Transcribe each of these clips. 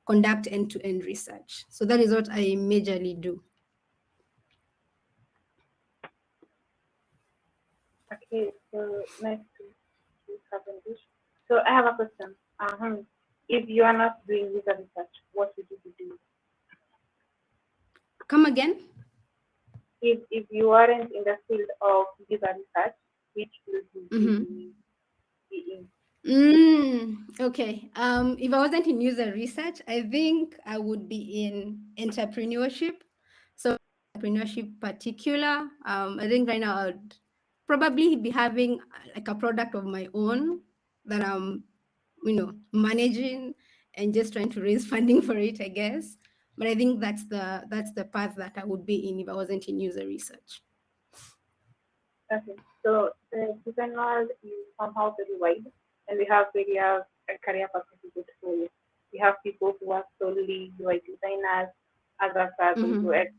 conduct end-to-end research. So that is what I majorly do. Okay, so nice to have English. So I have a question. If you are not doing user research, what would you be doing? Come again? If you aren't in the field of user research, which field would Mm-hmm. you be in? Okay. If I wasn't in user research, I think I would be in entrepreneurship. So entrepreneurship particular, I think right now I'd probably be having like a product of my own that I'm, managing and just trying to raise funding for it, I guess. But I think that's the path that I would be in if I wasn't in user research. Okay, so the design world is somehow very wide, and we have various career pathways for you. We have people who are solely UI designers, others are the Mm-hmm. UX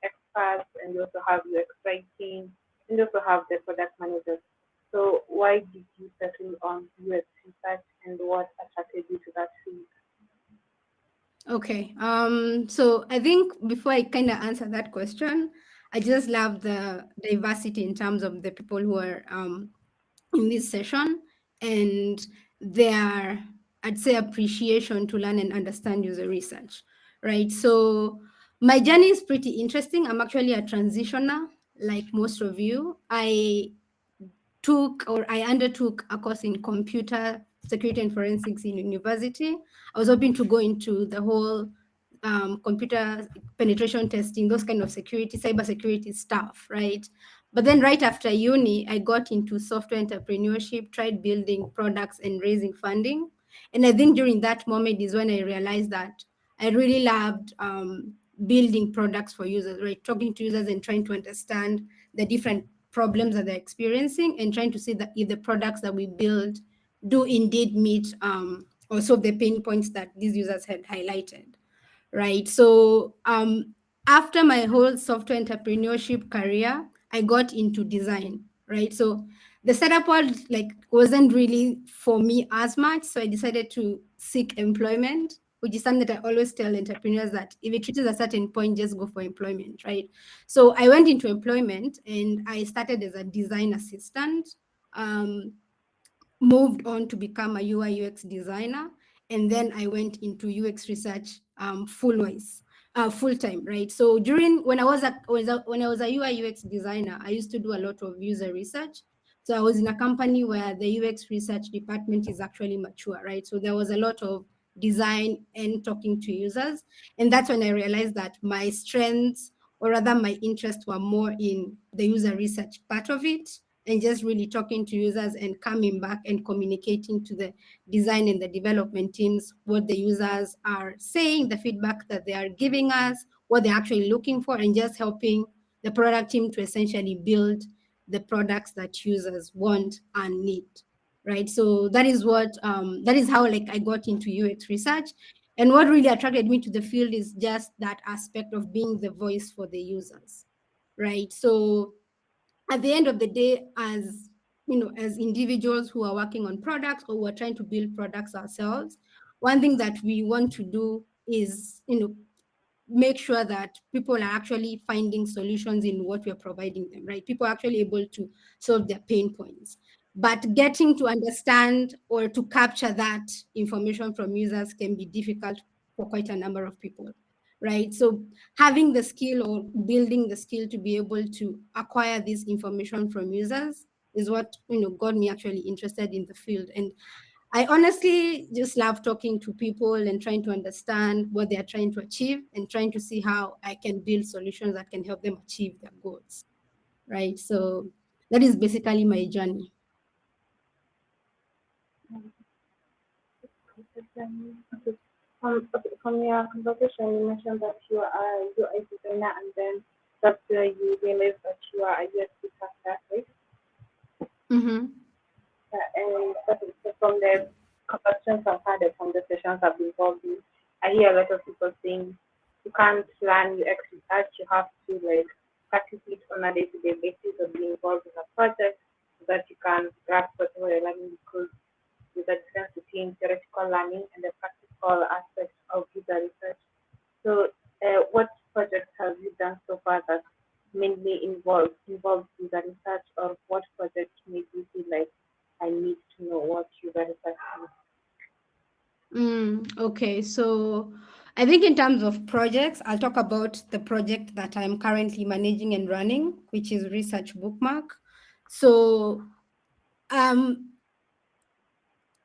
experts, and you also have UX writing, and you also have the product managers. So why did you settle on UX research, and what attracted you to that field? Okay. So I think before I kind of answer that question, I just love the diversity in terms of the people who are in this session and their, I'd say, appreciation to learn and understand user research, right? So my journey is pretty interesting. I'm actually a transitioner, like most of you. I undertook a course in computer security and forensics in university. I was hoping to go into the whole computer penetration testing, those kind of security, cyber security stuff, right? But then right after uni, I got into software entrepreneurship, tried building products and raising funding. And I think during that moment is when I realized that I really loved building products for users, right? Talking to users and trying to understand the different problems that they're experiencing and trying to see that if the products that we build do indeed meet or solve the pain points that these users had highlighted, right? So after my whole software entrepreneurship career, I got into design, right? So the startup world like wasn't really for me as much, so I decided to seek employment, which is something that I always tell entrepreneurs that if it reaches a certain point, just go for employment, right? So I went into employment and I started as a design assistant. Um, Moved on to become a UI UX designer, and then I went into UX research full time, right? So during when I was a UI UX designer, I used to do a lot of user research. So I was in a company where the UX research department is actually mature, right? So there was a lot of design and talking to users, and that's when I realized that my strengths, or rather my interests, were more in the user research part of it and just really talking to users and coming back and communicating to the design and the development teams what the users are saying, the feedback that they are giving us, what they're actually looking for, and just helping the product team to essentially build the products that users want and need. Right. So that is how like I got into UX research. And what really attracted me to the field is just that aspect of being the voice for the users. Right. So at the end of the day, as individuals who are working on products or who are trying to build products ourselves, one thing that we want to do is make sure that people are actually finding solutions in what we're providing them, right? People are actually able to solve their pain points, but getting to understand or to capture that information from users can be difficult for quite a number of people, right? So having the skill or building the skill to be able to acquire this information from users is what got me actually interested in the field. And I honestly just love talking to people and trying to understand what they are trying to achieve and trying to see how I can build solutions that can help them achieve their goals, right? So that is basically my journey. Okay. Okay. From your conversation, you mentioned that you are a UI designer, and then that's where you realized that you are a UX researcher, right? Mm-hmm. And so from the conversations I've had, the conversations I've been involved in, I hear a lot of people saying you can't learn UX research, you have to like practice it on a day-to-day basis or be involved in a project so that you can grasp whatever you're learning, because there's a difference between theoretical learning and the practical aspect of user user research. So, what projects have you done so far that mainly involved user research, or what project made you feel like I need to know what user research is? Okay, so I think in terms of projects, I'll talk about the project that I'm currently managing and running, which is Research Bookmark. So, um,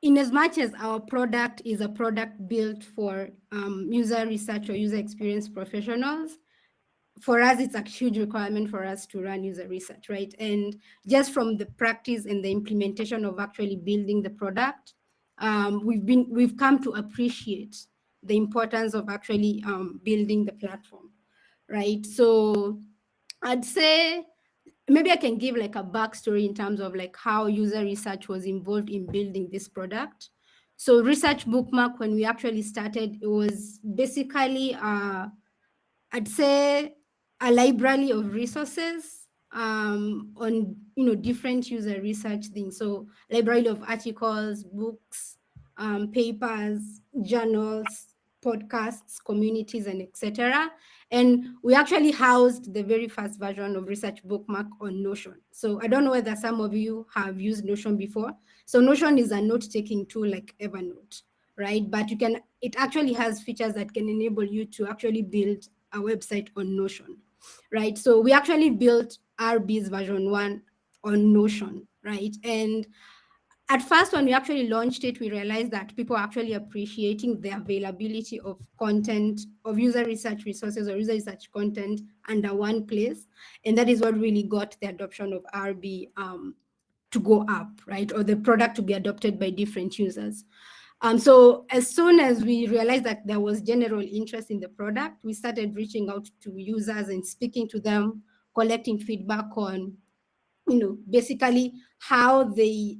in as much as our product is a product built for user research or user experience professionals, for us, it's a huge requirement for us to run user research, right? And just from the practice and the implementation of actually building the product, we've come to appreciate the importance of actually building the platform, right? So I'd say maybe I can give like a backstory in terms of like how user research was involved in building this product. So Research Bookmark, when we actually started, it was basically I'd say a library of resources on different user research things. So library of articles, books, papers, journals, podcasts, communities, and etc. And we actually housed the very first version of Research Bookmark on Notion. So I don't know whether some of you have used Notion before. So Notion is a note-taking tool like Evernote, right? But it actually has features that can enable you to actually build a website on Notion, right? So we actually built RB's version 1 on Notion, right? And at first, when we actually launched it, we realized that people are actually appreciating the availability of content, of user research resources or user research content under one place. And that is what really got the adoption of RB to go up, right? Or the product to be adopted by different users. So as soon as we realized that there was general interest in the product, we started reaching out to users and speaking to them, collecting feedback on, basically how they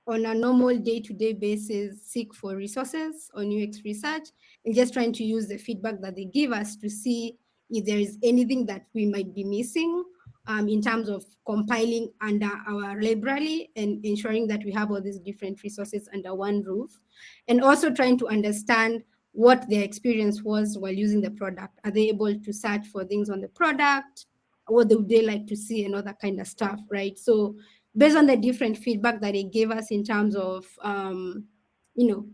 on a normal day-to-day basis seek for resources on UX research and just trying to use the feedback that they give us to see if there is anything that we might be missing in terms of compiling under our library and ensuring that we have all these different resources under one roof, and also trying to understand what their experience was while using the product. Are they able to search for things on the product? What would they like to see and all that kind of stuff, right? So based on the different feedback that they gave us in terms of, you know,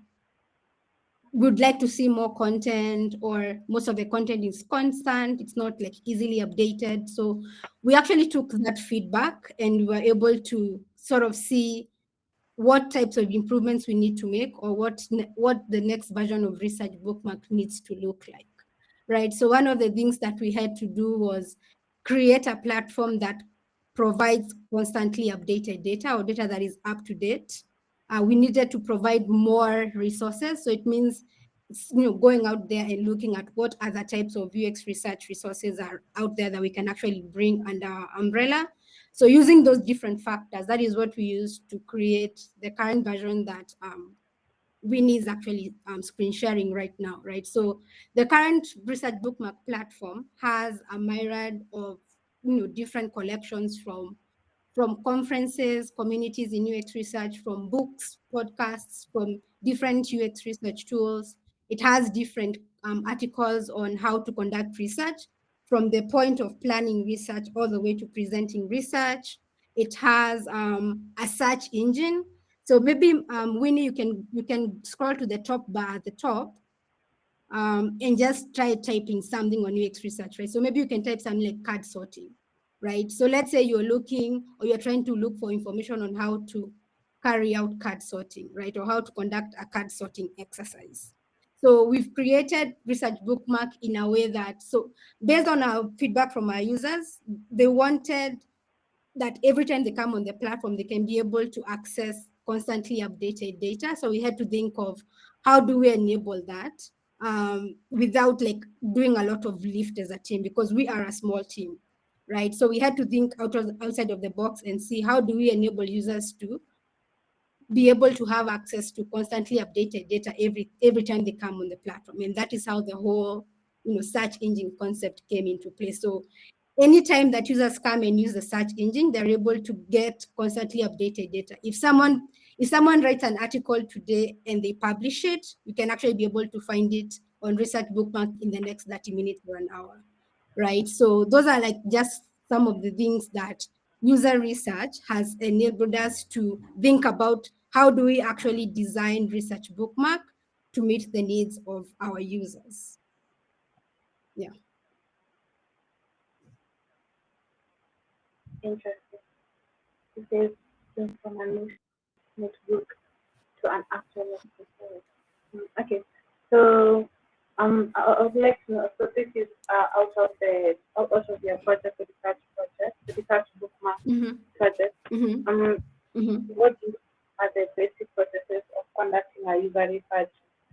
would like to see more content, or most of the content is constant, it's not like easily updated. So we actually took that feedback and were able to sort of see what types of improvements we need to make, or what the next version of Research Bookmark needs to look like, right? So one of the things that we had to do was create a platform that provides constantly updated data, or data that is up to date. We needed to provide more resources. So it means going out there and looking at what other types of UX research resources are out there that we can actually bring under our umbrella. So using those different factors, that is what we use to create the current version that Winnie is actually screen sharing right now, right? So the current Research Bookmark platform has a myriad of different collections from conferences, communities in UX research, from books, podcasts, from different UX research tools. It has different articles on how to conduct research, from the point of planning research all the way to presenting research. It has a search engine. So maybe Winnie, you can scroll to the top bar at the top and just try typing something on UX research, right? So maybe you can type something like card sorting, right? So let's say you're looking, or you're trying to look for information on how to carry out card sorting, right? Or how to conduct a card sorting exercise. So we've created Research Bookmark in a way that, so based on our feedback from our users, they wanted that every time they come on the platform, they can be able to access constantly updated data. So we had to think of how do we enable that without like doing a lot of lift as a team, because we are a small team, right? So we had to think outside of the box and see how do we enable users to be able to have access to constantly updated data every time they come on the platform. And that is how the whole search engine concept came into play. So anytime that users come and use the search engine, they're able to get constantly updated data. If someone writes an article today and they publish it, you can actually be able to find it on research bookmark in the next 30 minutes or an hour, right? So those are like just some of the things that user research has enabled us to think about. How do we actually design research bookmark to meet the needs of our users? Yeah. Interesting. It says from a notebook to an actual notebook. Okay. So I would like to know. So this is out of your project, the research bookmark Mm-hmm. project. Mm-hmm. Um, Mm-hmm. what are the basic processes of conducting a user research?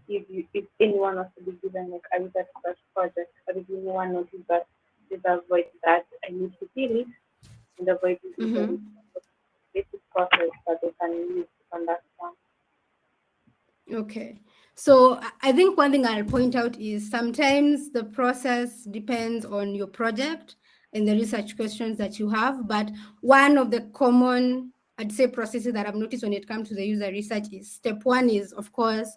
If anyone wants to be given like a user research project, or if anyone notices that there's a void that I need to fill it, and the void is Mm-hmm. usually basic process that they can use to conduct one. Okay. So I think one thing I'll point out is sometimes the process depends on your project and the research questions that you have. But one of the common, I'd say, processes that I've noticed when it comes to the user research is step one is, of course,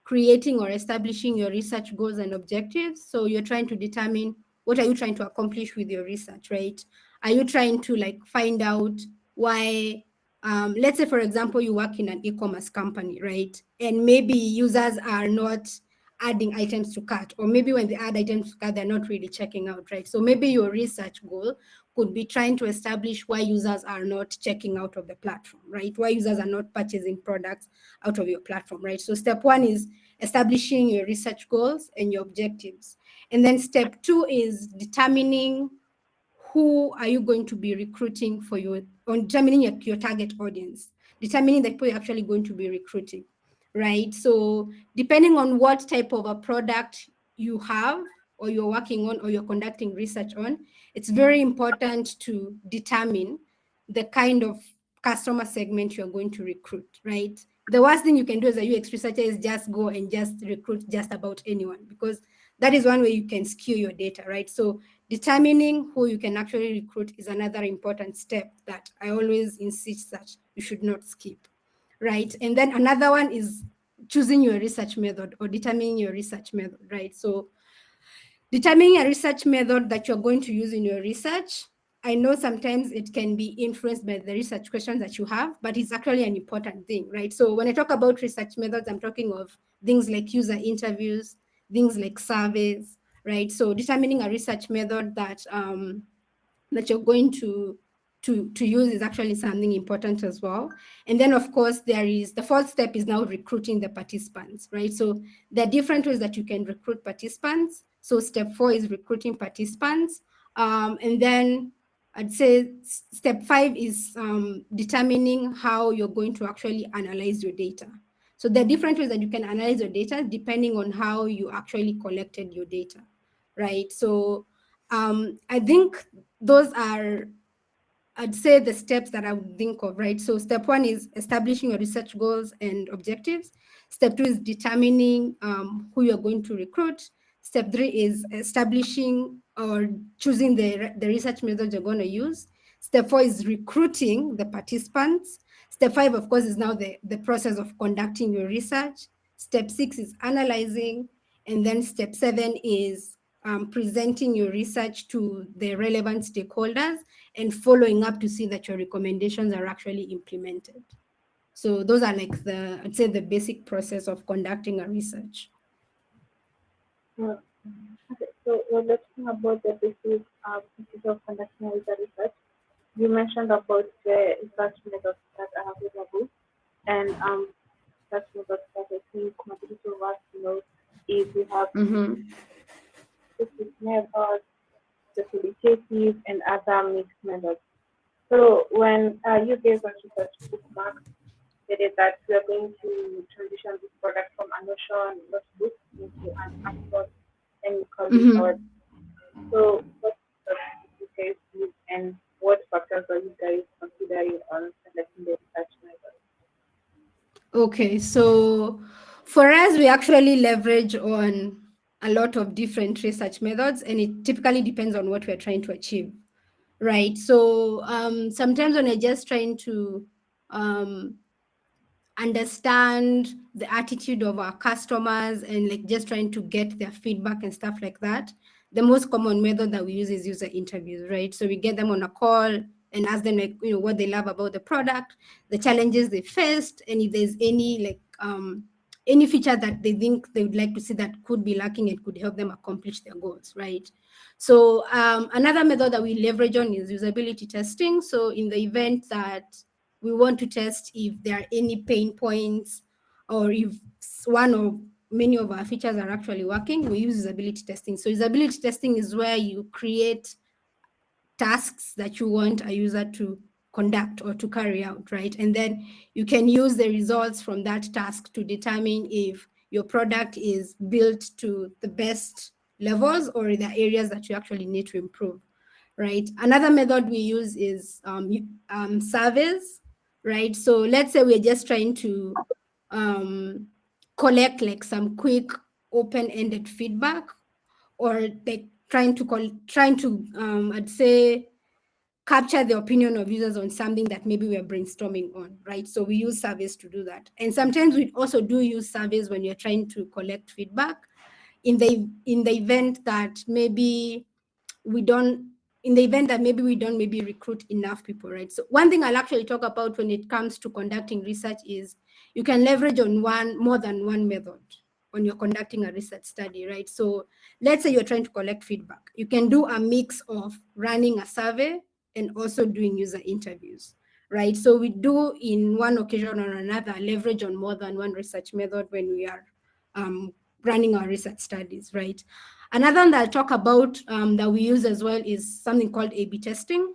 creating or establishing your research goals and objectives. So you're trying to determine what are you trying to accomplish with your research, right? Are you trying to like find out why, let's say, for example, you work in an e-commerce company, right? And maybe users are not adding items to cart, or maybe when they add items to cart, they're not really checking out, right? So maybe your research goal could be trying to establish why users are not checking out of the platform, right? Why users are not purchasing products out of your platform, right? So step one is establishing your research goals and your objectives. And then step two is determining who are you going to be recruiting for your, on determining your target audience, determining the people you're actually going to be recruiting, right? So depending on what type of a product you have or you're working on or you're conducting research on, it's very important to determine the kind of customer segment you're going to recruit, right? The worst thing you can do as a UX researcher is just go and just recruit just about anyone, because that is one way you can skew your data, right? So determining who you can actually recruit is another important step that I always insist that you should not skip, right? And then another one is choosing your research method or determining your research method, right? So determining a research method that you're going to use in your research, I know sometimes it can be influenced by the research questions that you have, but it's actually an important thing, right? So when I talk about research methods, I'm talking of things like user interviews, things like surveys, right? So determining a research method that you're going to use is actually something important as well. And then of course there is the fourth step is now recruiting the participants, right? So there are different ways that you can recruit participants. So step four is recruiting participants. And then I'd say step five is determining how you're going to actually analyze your data. So there are different ways that you can analyze your data depending on how you actually collected your data, right? So I think those are, I'd say, the steps that I would think of, right? So step one is establishing your research goals and objectives. Step two is determining who you're going to recruit. Step three is establishing or choosing the research methods you're going to use. Step four is recruiting the participants. Step five, of course, is now the process of conducting your research. Step six is analyzing. And then step seven is presenting your research to the relevant stakeholders and following up to see that your recommendations are actually implemented. So those are like I'd say the basic process of conducting a research. Uh, okay, so we're talking about the basic procedure of conducting a user research. You mentioned about the research methods that are available, and research methods that I think majority of us know is we have Mm-hmm. specific methods, the qualitative, and other mixed methods. So when you gave us research bookmark, stated that we are going to transition this product from a Notion notebook into an actual and call it our. Mm-hmm. So what methods did you guys use, and what factors are you guys considering on selecting the research method? Okay, so for us, we actually leverage on a lot of different research methods, and it typically depends on what we're trying to achieve, right? So sometimes when I just trying to um, understand the attitude of our customers and like just trying to get their feedback and stuff like that, the most common method that we use is user interviews, right? So we get them on a call and ask them like, what they love about the product, the challenges they faced, and if there's any like any feature that they think they would like to see that could be lacking and could help them accomplish their goals, right? So another method that we leverage on is usability testing. So in the event that we want to test if there are any pain points or if one or many of our features are actually working, we use usability testing. So usability testing is where you create tasks that you want a user to conduct or to carry out, right? And then you can use the results from that task to determine if your product is built to the best levels or the areas that you actually need to improve, right? Another method we use is surveys, right? So let's say we're just trying to um, collect like some quick open-ended feedback, or like trying to I'd say capture the opinion of users on something that maybe we're brainstorming on, right? So we use surveys to do that. And sometimes we also do use surveys when you're trying to collect feedback in the event that maybe we don't in the event that maybe we don't maybe recruit enough people, right? So one thing I'll actually talk about when it comes to conducting research is you can leverage on more than one method when you're conducting a research study, right? So let's say you're trying to collect feedback. You can do a mix of running a survey and also doing user interviews, right? So we do in one occasion or another leverage on more than one research method when we are um, running our research studies, right? Another one that I'll talk about that we use as well is something called A/B testing.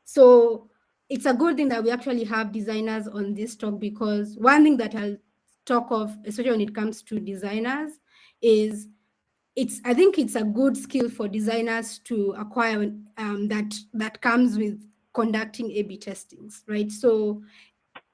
So it's a good thing that we actually have designers on this talk, because one thing that I'll talk of, especially when it comes to designers, is I think it's a good skill for designers to acquire that comes with conducting A/B testings, right? So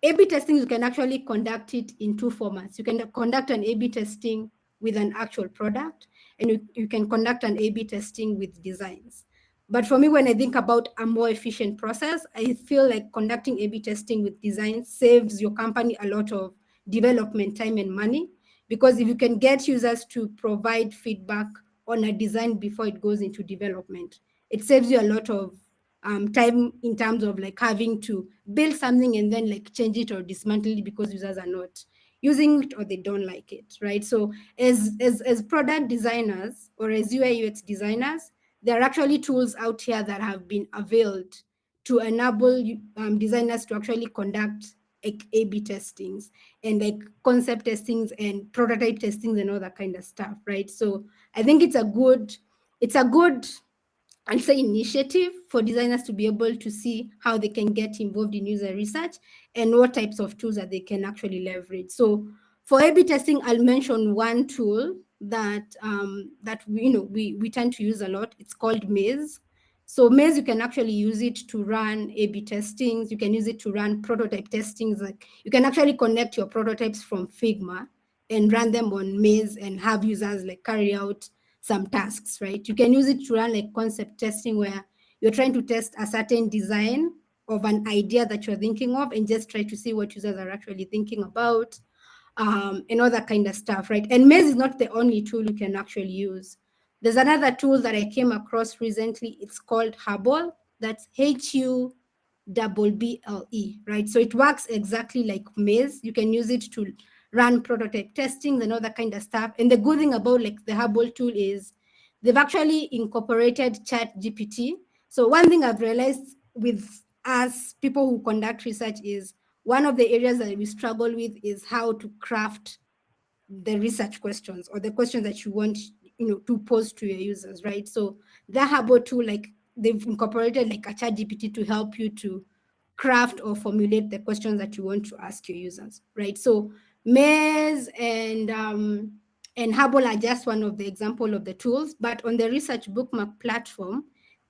A/B testing, you can actually conduct it in two formats. You can conduct an A/B testing with an actual product, and you can conduct an A/B testing with designs. But for me, when I think about a more efficient process, I feel like conducting A/B testing with design saves your company a lot of development time and money, because if you can get users to provide feedback on a design before it goes into development, it saves you a lot of time in terms of like having to build something and then like change it or dismantle it because users are not using it or they don't like it, right? So as product designers or as UI UX designers, there are actually tools out here that have been availed to enable designers to actually conduct like A/B testings and like concept testings and prototype testings and all that kind of stuff, right? So I think it's a good and say initiative for designers to be able to see how they can get involved in user research and what types of tools that they can actually leverage. So for A/B testing, I'll mention one tool that we tend to use a lot. It's called Maze. So Maze, you can actually use it to run A/B testings. You can use it to run prototype testings. Like you can actually connect your prototypes from Figma and run them on Maze and have users like carry out some tasks, right? You can use it to run like concept testing where you're trying to test a certain design of an idea that you're thinking of and just try to see what users are actually thinking about, and all that kind of stuff, right? And Maze is not the only tool you can actually use. There's another tool that I came across recently. It's called Hubble. That's HUBBLE, right? So it works exactly like Maze. You can use it to run prototype testing and all that kind of stuff. And the good thing about like the Hubble tool is they've actually incorporated Chat GPT. So one thing I've realized with us people who conduct research is one of the areas that we struggle with is how to craft the research questions or the questions that you want to pose to your users, right? So the Habo tool, like they've incorporated like a chat GPT to help you to craft or formulate the questions that you want to ask your users, right? So Maze and Hubble are just one of the example of the tools, but on the research bookmark platform,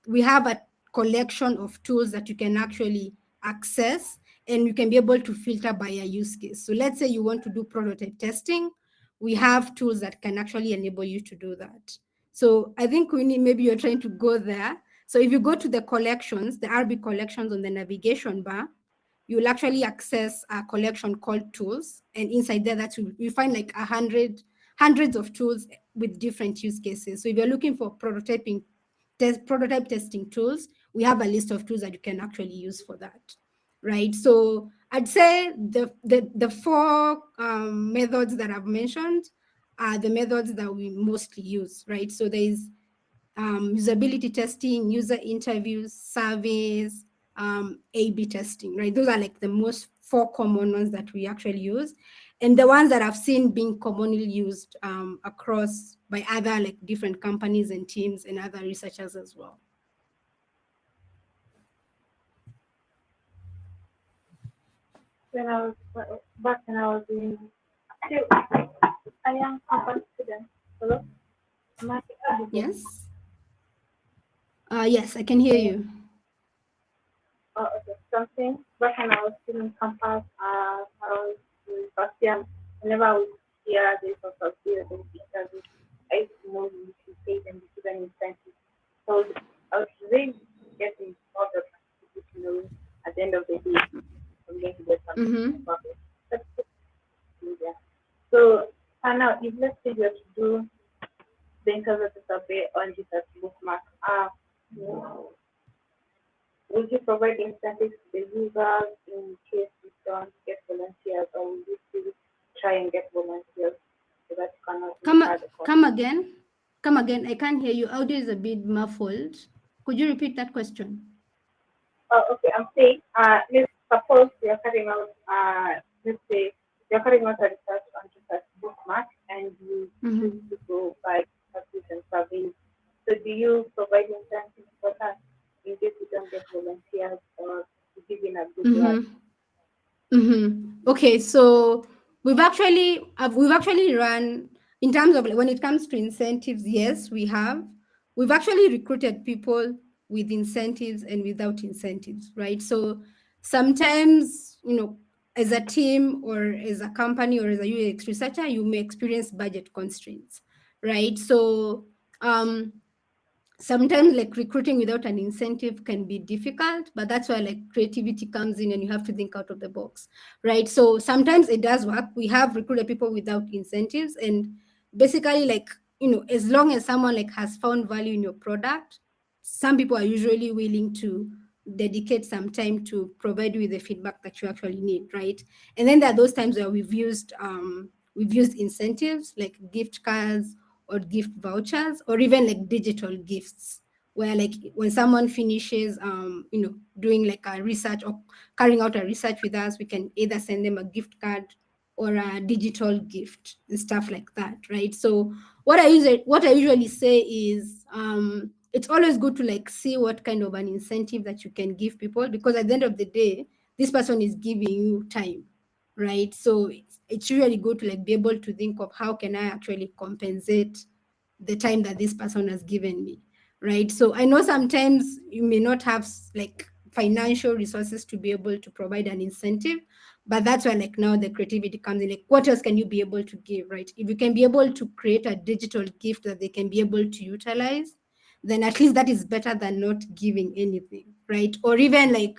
we have a collection of tools that you can actually access, and you can be able to filter by a use case. So let's say you want to do prototype testing, we have tools that can actually enable you to do that. So I think we need, maybe you're trying to go there. So if you go to the collections, the RB collections on the navigation bar, you'll actually access a collection called tools, and inside there that you find like hundreds of tools with different use cases. So if you're looking for prototype testing tools, we have a list of tools that you can actually use for that, right? So I'd say the four methods that I've mentioned are the methods that we mostly use, right? So there's usability testing, user interviews, surveys, A/B testing, right? Those are like the most four common ones that we actually use, and the ones that I've seen being commonly used across by other like different companies and teams and other researchers as well. When I was back when I was in still a young campus student. Hello, am I audible? Yes. Yes, I can hear you. Okay, something. Back when I was still in campus, I was in first year. Whenever I would hear this or hear this interview, I used to know you should pay them to give an incentive. So I was really getting all the you know, at the end of the day, I'm going to get something Mm-hmm. about it. That's yeah. So, Hannah, if let's say you have to do the interview survey on this as bookmark, would you provide incentives to the users in case you don't get volunteers, or will you still try and get volunteers so that you cannot Come incur the cost? come again. Come again. I can't hear you. Audio is a bit muffled. Could you repeat that question? Okay, I'm saying, let's suppose you're carrying out, let's say you're carrying out a research on just a bookmark and you choose Mm-hmm. to go by service and surveys. So do you provide incentives for that in case you don't get volunteers or to give in a good word? Mm-hmm. Mm-hmm. Okay, so we've actually run in terms of like, when it comes to incentives. Yes, we have. We've actually recruited people with incentives and without incentives, right? So sometimes, as a team or as a company or as a UX researcher, you may experience budget constraints, right? So um, sometimes like recruiting without an incentive can be difficult, but that's why like creativity comes in and you have to think out of the box, right? So sometimes it does work. We have recruited people without incentives, and basically like, as long as someone like has found value in your product, some people are usually willing to dedicate some time to provide you with the feedback that you actually need, right? And then there are those times where we've used incentives like gift cards or gift vouchers or even like digital gifts, where like when someone finishes doing like a research or carrying out a research with us, we can either send them a gift card or a digital gift and stuff like that, right? So what I usually say is it's always good to like see what kind of an incentive that you can give people, because at the end of the day, this person is giving you time, right? So it's really good to like be able to think of how can I actually compensate the time that this person has given me, right? So I know sometimes you may not have like financial resources to be able to provide an incentive, but that's where like now the creativity comes in. Like what else can you be able to give, right? If you can be able to create a digital gift that they can be able to utilize, then at least that is better than not giving anything, right? Or even like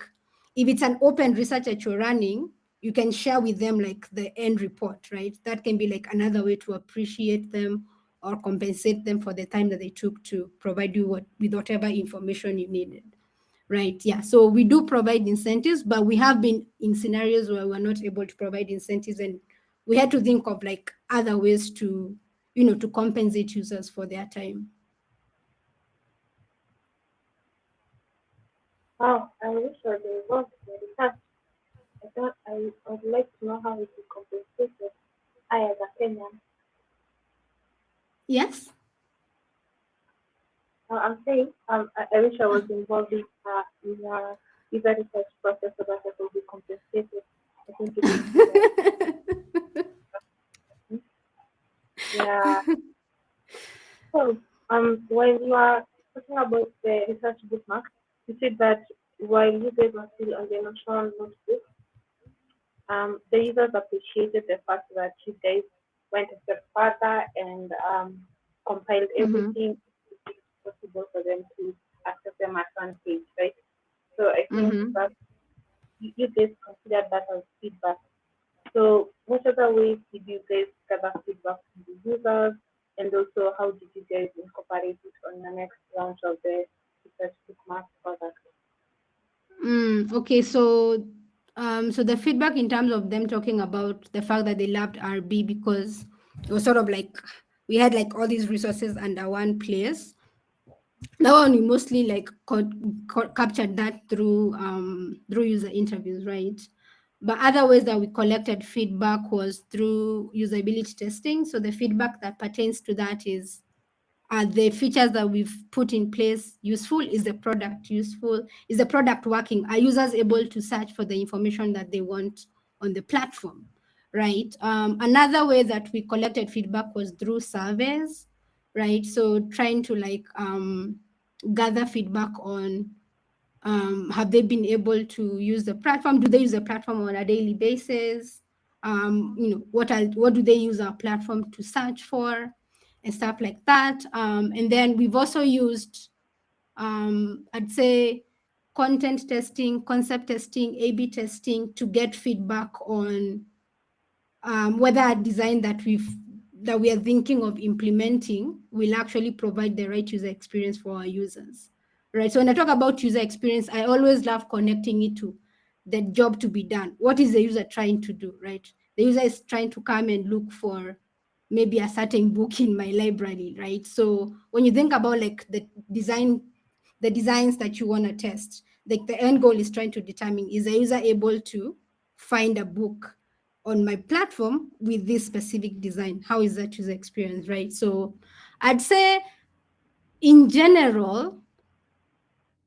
if it's an open research that you're running, you can share with them like the end report, right? That can be like another way to appreciate them or compensate them for the time that they took to provide you with whatever information you needed, right? Yeah, so we do provide incentives, but we have been in scenarios where we're not able to provide incentives, and we had to think of like other ways to compensate users for their time. Wow, I wish I was involved in the research. I thought I would like to know how we could compensate it. I, as a Kenyan, Yes. I'm saying, I wish I was involved in visa research process so that I could be compensated. I think it would be more. Yeah. So, while you are talking about the research bookmark, you said that while you guys are still on the national notebook, the users appreciated the fact that you guys went a step further and compiled Mm-hmm. everything to make it possible for them to access them at one page, right? So I think Mm-hmm. that you guys consider that as feedback. So what other ways did you guys gather feedback from the users, and also how did you guys incorporate it on the next launch of the research bookmark product? Okay, so the feedback in terms of them talking about the fact that they loved RB because it was sort of like we had like all these resources under one place. That one we mostly like captured that through user interviews, right? But other ways that we collected feedback was through usability testing. So the feedback that pertains to that is, are the features that we've put in place useful? Is the product useful? Is the product working? Are users able to search for the information that they want on the platform? Right. Another way that we collected feedback was through surveys, right? So trying to like gather feedback on have they been able to use the platform? Do they use the platform on a daily basis? What do they use our platform to search for and stuff like that. And then we've also used, I'd say, content testing, concept testing, A/B testing to get feedback on whether a design that we are thinking of implementing will actually provide the right user experience for our users, right? So when I talk about user experience, I always love connecting it to the job to be done. What is the user trying to do, right? The user is trying to come and look for maybe a certain book in my library, right? So when you think about like the designs that you want to test, like the end goal is trying to determine, is the user able to find a book on my platform with this specific design? How is that user experience, right? So I'd say in general,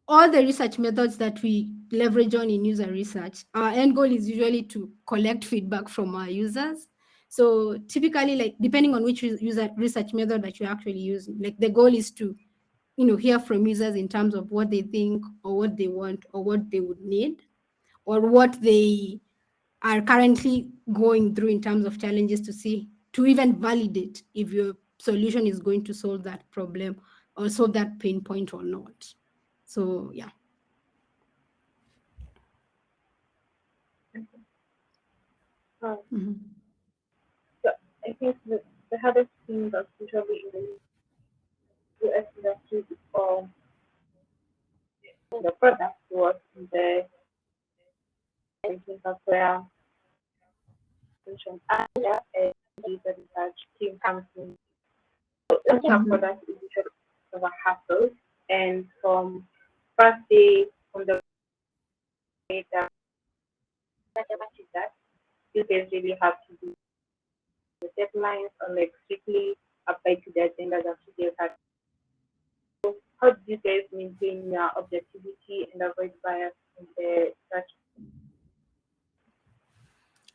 all the research methods that we leverage on in user research, our end goal is usually to collect feedback from our users. So typically, like depending on which user research method that you're actually using, like the goal is to hear from users in terms of what they think or what they want or what they would need or what they are currently going through in terms of challenges to even validate if your solution is going to solve that problem or solve that pain point or not. So yeah. Mhm. So I think the hardest thing that's usually in the US industry before the product was the thinking of where mentioned earlier and user research team comes in. So launching a Mhm. product is usually of a hassle, and from first day from the way that that you guys really have to do the deadlines or like strictly apply to the agenda that you guys had. How do you guys maintain your objectivity and avoid bias in the search?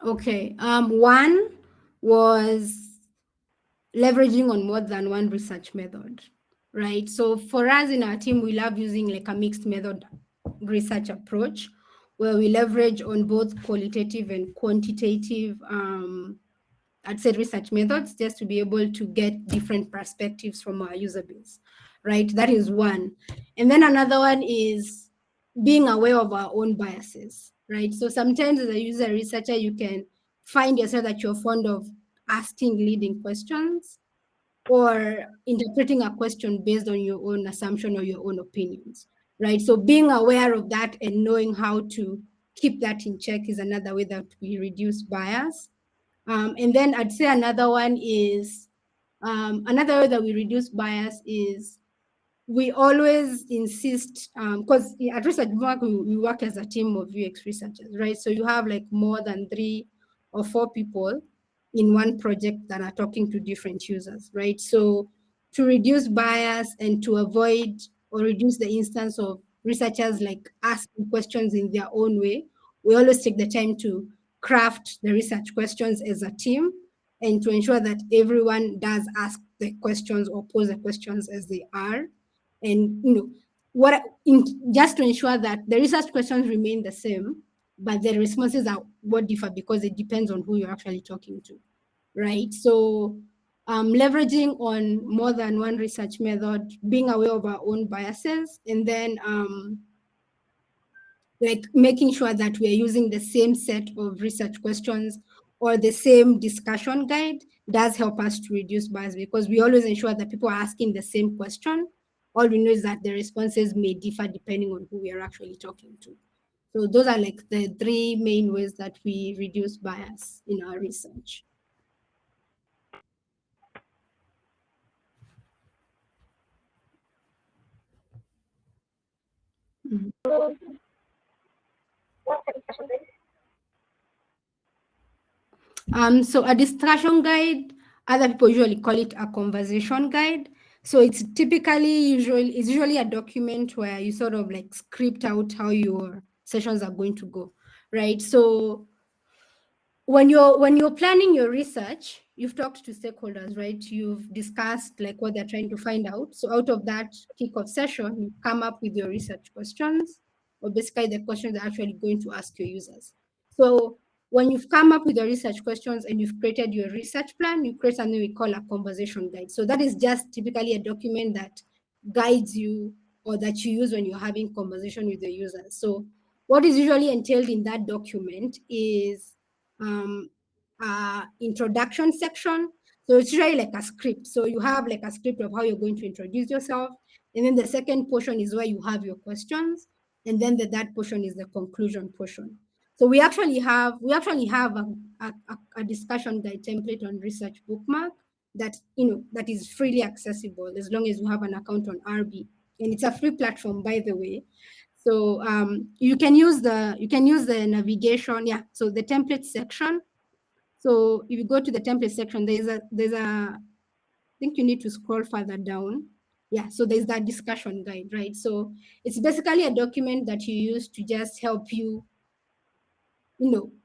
Okay. One was leveraging on more than one research method, right? So for us in our team, we love using like a mixed method research approach where we leverage on both qualitative and quantitative I'd say research methods just to be able to get different perspectives from our user base, right? That is one. And then another one is being aware of our own biases, right? So sometimes as a user researcher, you can find yourself that you're fond of asking leading questions or interpreting a question based on your own assumption or your own opinions, right? So being aware of that and knowing how to keep that in check is another way that we reduce bias. And then I'd say another way that we reduce bias is we always insist because at research work we work as a team of UX researchers, right? So you have like more than 3 or 4 people in one project that are talking to different users, right? So to reduce bias and to avoid or reduce the instance of researchers like asking questions in their own way, we always take the time to craft the research questions as a team and to ensure that everyone does ask the questions or pose the questions as they are, and just to ensure that the research questions remain the same but the responses are what differ because it depends on who you're actually talking to, right? So leveraging on more than one research method, being aware of our own biases, and then like making sure that we are using the same set of research questions or the same discussion guide does help us to reduce bias, because we always ensure that people are asking the same question. All we know is that the responses may differ depending on who we are actually talking to. So those are like the three main ways that we reduce bias in our research. Mhm. So, what's the discussion guide? So a discussion guide, other people usually call it a conversation guide. So it's usually a document where you sort of like script out how your sessions are going to go, right? So when you're planning your research, you've talked to stakeholders, right? You've discussed like what they're trying to find out. So out of that kickoff session, you come up with your research questions, or basically the questions they're actually going to ask your users. So when you've come up with your research questions and you've created your research plan, you create something we call a conversation guide. So that is just typically a document that guides you, or that you use when you're having conversation with the users. So what is usually entailed in that document is um, introduction section. So it's really like a script. So you have like a script of how you're going to introduce yourself. And then the second portion is where you have your questions. And then the third portion is the conclusion portion. So we actually have a discussion guide template on Research Bookmark that that is freely accessible as long as you have an account on RB. And it's a free platform, by the way. So you can use the navigation. Yeah. So the template section. So if you go to the template section, I think you need to scroll further down. Yeah. So there's that discussion guide, right? So it's basically a document that you use to just help you,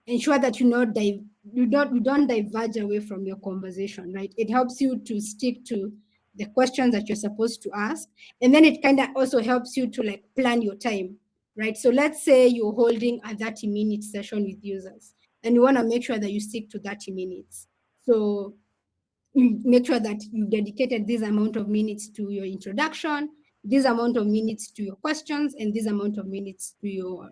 ensure that you don't diverge away from your conversation, right? It helps you to stick to the questions that you're supposed to ask, and then it kind of also helps you to like plan your time, right? So let's say you're holding a 30-minute session with users, and you want to make sure that you stick to 30 minutes. So you make sure that you dedicated this amount of minutes to your introduction, this amount of minutes to your questions, and this amount of minutes to your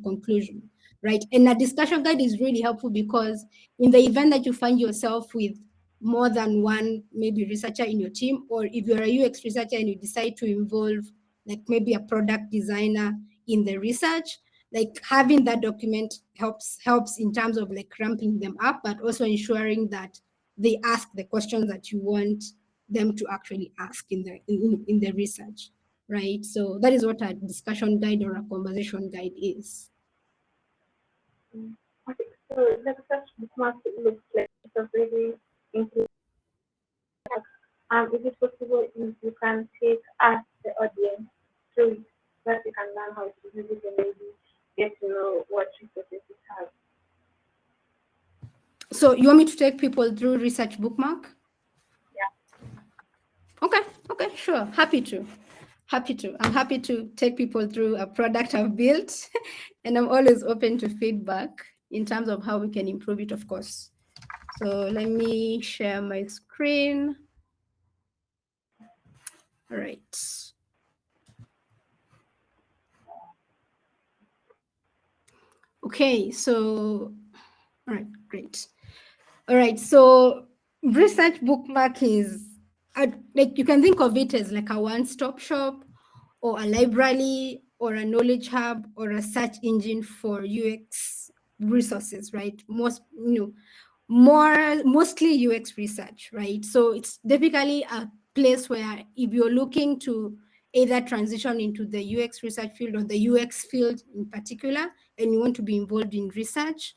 conclusion, right? And a discussion guide is really helpful because in the event that you find yourself with more than one maybe researcher in your team, or if you're a UX researcher and you decide to involve like maybe a product designer in the research, like having that document helps in terms of like ramping them up, but also ensuring that they ask the questions that you want them to actually ask in the research, right? So that is what a discussion guide or a conversation guide is. I think so. The research bookmark looks like it's a really inclusive. Is it possible if you can take us, the audience, through it, that we can learn how to use it and maybe get to know what resources it has? So you want me to take people through research bookmark? Yeah. Okay, okay, sure. I'm happy to take people through a product I've built, and I'm always open to feedback in terms of how we can improve it, of course. So let me share my screen. All right. Okay, so all right, great. All right, so research bookmark is like you can think of it as like a one-stop shop, or a library, or a knowledge hub, or a search engine for UX resources, right? Mostly UX research, right? So it's typically a place where if you're looking to either transition into the UX research field or the UX field in particular, and you want to be involved in research,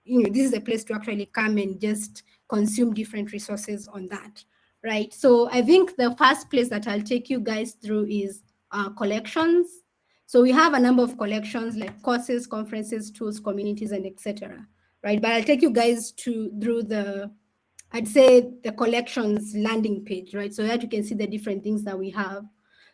this is a place to actually come and just consume different resources on that, right? So I think the first place that I'll take you guys through is collections. So we have a number of collections like courses, conferences, tools, communities, and etc. Right, but I'll take you guys through I'd say the collections landing page, right? So that you can see the different things that we have.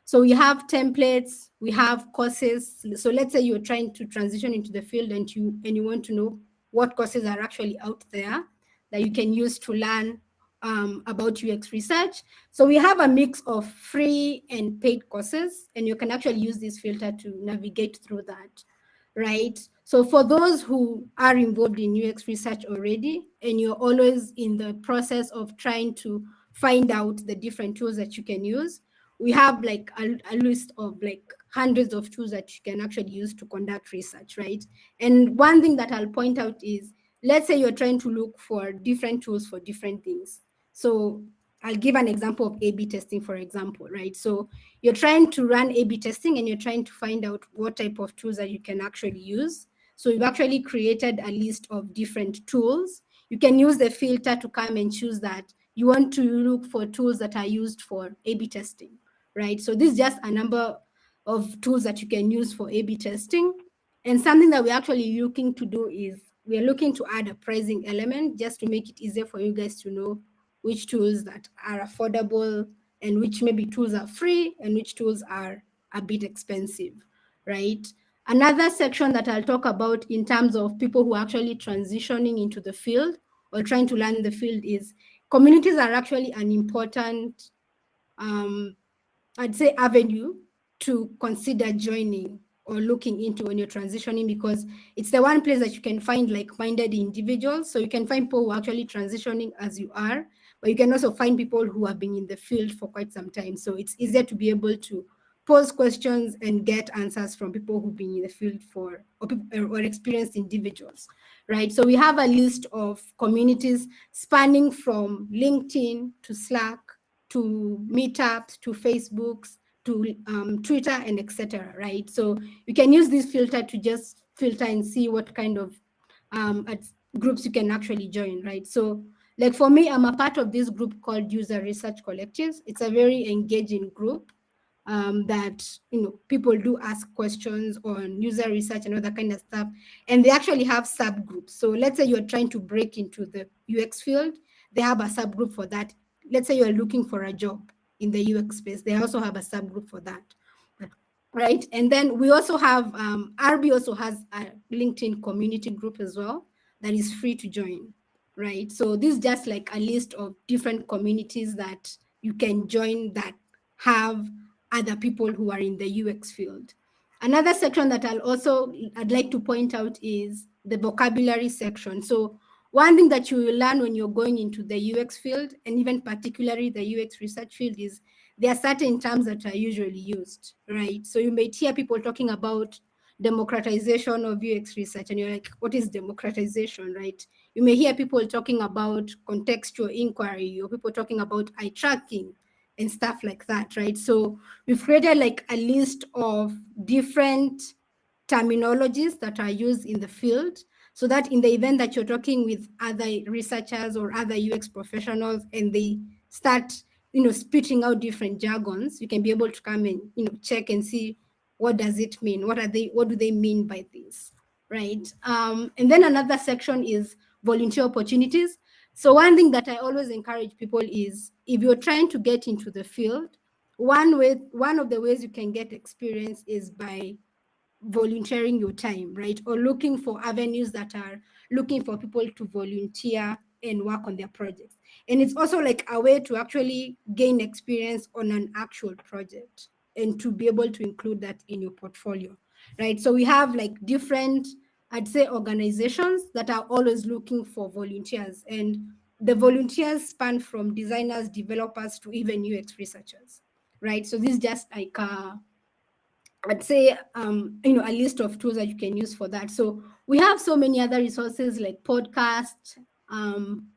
So we have templates, we have courses. So let's say you're trying to transition into the field and you want to know what courses are actually out there that you can use to learn about UX research. So we have a mix of free and paid courses, and you can actually use this filter to navigate through that. right? So for those who are involved in UX research already, and you're always in the process of trying to find out the different tools that you can use, we have like a list of like hundreds of tools that you can actually use to conduct research, right? And one thing that I'll point out is, let's say you're trying to look for different tools for different things. So I'll give an example of A/B testing, for example, right? So you're trying to run A/B testing and you're trying to find out what type of tools that you can actually use. So we've actually created a list of different tools. You can use the filter to come and choose that you want to look for tools that are used for A/B testing, right? So this is just a number of tools that you can use for A/B testing. And something that we're actually looking to do is we're looking to add a pricing element just to make it easier for you guys to know which tools that are affordable and which maybe tools are free and which tools are a bit expensive, right? Another section that I'll talk about in terms of people who are actually transitioning into the field or trying to learn the field is communities are actually an important um, I'd say avenue to consider joining or looking into when you're transitioning, because it's the one place that you can find like-minded individuals. So you can find people who are actually transitioning as you are, but you can also find people who have been in the field for quite some time. So it's easier to be able to pose questions and get answers from people who've been in the field for or experienced individuals, right? So we have a list of communities spanning from LinkedIn to Slack to meetups, to Facebooks, to Twitter, and etc. Right? So you can use this filter to just filter and see what kind of groups you can actually join. Right? So like for me, I'm a part of this group called User Research Collectives. It's a very engaging group that people do ask questions on user research and all that kind of stuff, and they actually have subgroups. So let's say you're trying to break into the UX field, they have a subgroup for that. Let's say you're looking for a job in the UX space, they also have a subgroup for that, right? And then we also have RB also has a LinkedIn community group as well that is free to join, right? So this is just like a list of different communities that you can join that have other people who are in the UX field. Another section that I'd like to point out is the vocabulary section. So one thing that you will learn when you're going into the UX field, and even particularly the UX research field, is there are certain terms that are usually used, right? So you may hear people talking about democratization of UX research, and you're like, what is democratization, right? You may hear people talking about contextual inquiry, or people talking about eye tracking and stuff like that, right? So we've created like a list of different terminologies that are used in the field, so that in the event that you're talking with other researchers or other UX professionals and they start spitting out different jargons, you can be able to come and check and see what does it mean, what do they mean by this, right? And then another section is volunteer opportunities. So one thing that I always encourage people is, if you're trying to get into the field, one of the ways you can get experience is by volunteering your time, right? Or looking for avenues that are looking for people to volunteer and work on their projects. And it's also like a way to actually gain experience on an actual project and to be able to include that in your portfolio, right? So we have like different, I'd say, organizations that are always looking for volunteers, and the volunteers span from designers, developers, to even UX researchers, right? So this is just like I'd say, a list of tools that you can use for that. So we have so many other resources like podcasts,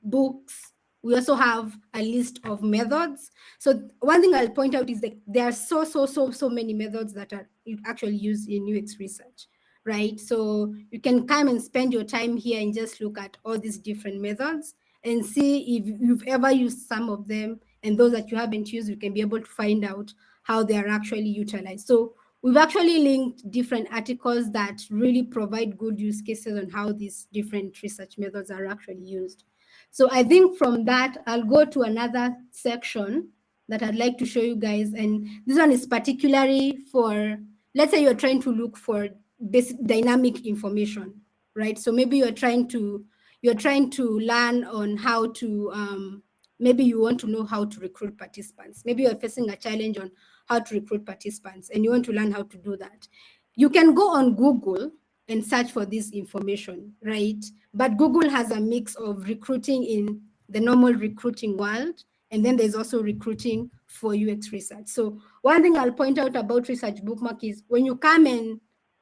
books. We also have a list of methods. So one thing I'll point out is that there are so many methods that are actually used in UX research, right? So you can come and spend your time here and just look at all these different methods and see if you've ever used some of them, and those that you haven't used, you can be able to find out how they are actually utilized. So we've actually linked different articles that really provide good use cases on how these different research methods are actually used. So I think from that, I'll go to another section that I'd like to show you guys. And this one is particularly for, let's say you're trying to look for basic dynamic information, right? So maybe you're trying to learn on how to, maybe you want to know how to recruit participants. Maybe you're facing a challenge on how to recruit participants and you want to learn how to do that. You can go on Google and search for this information, right? But Google has a mix of recruiting in the normal recruiting world, and then there's also recruiting for UX research. So one thing I'll point out about Research Bookmark is when you come and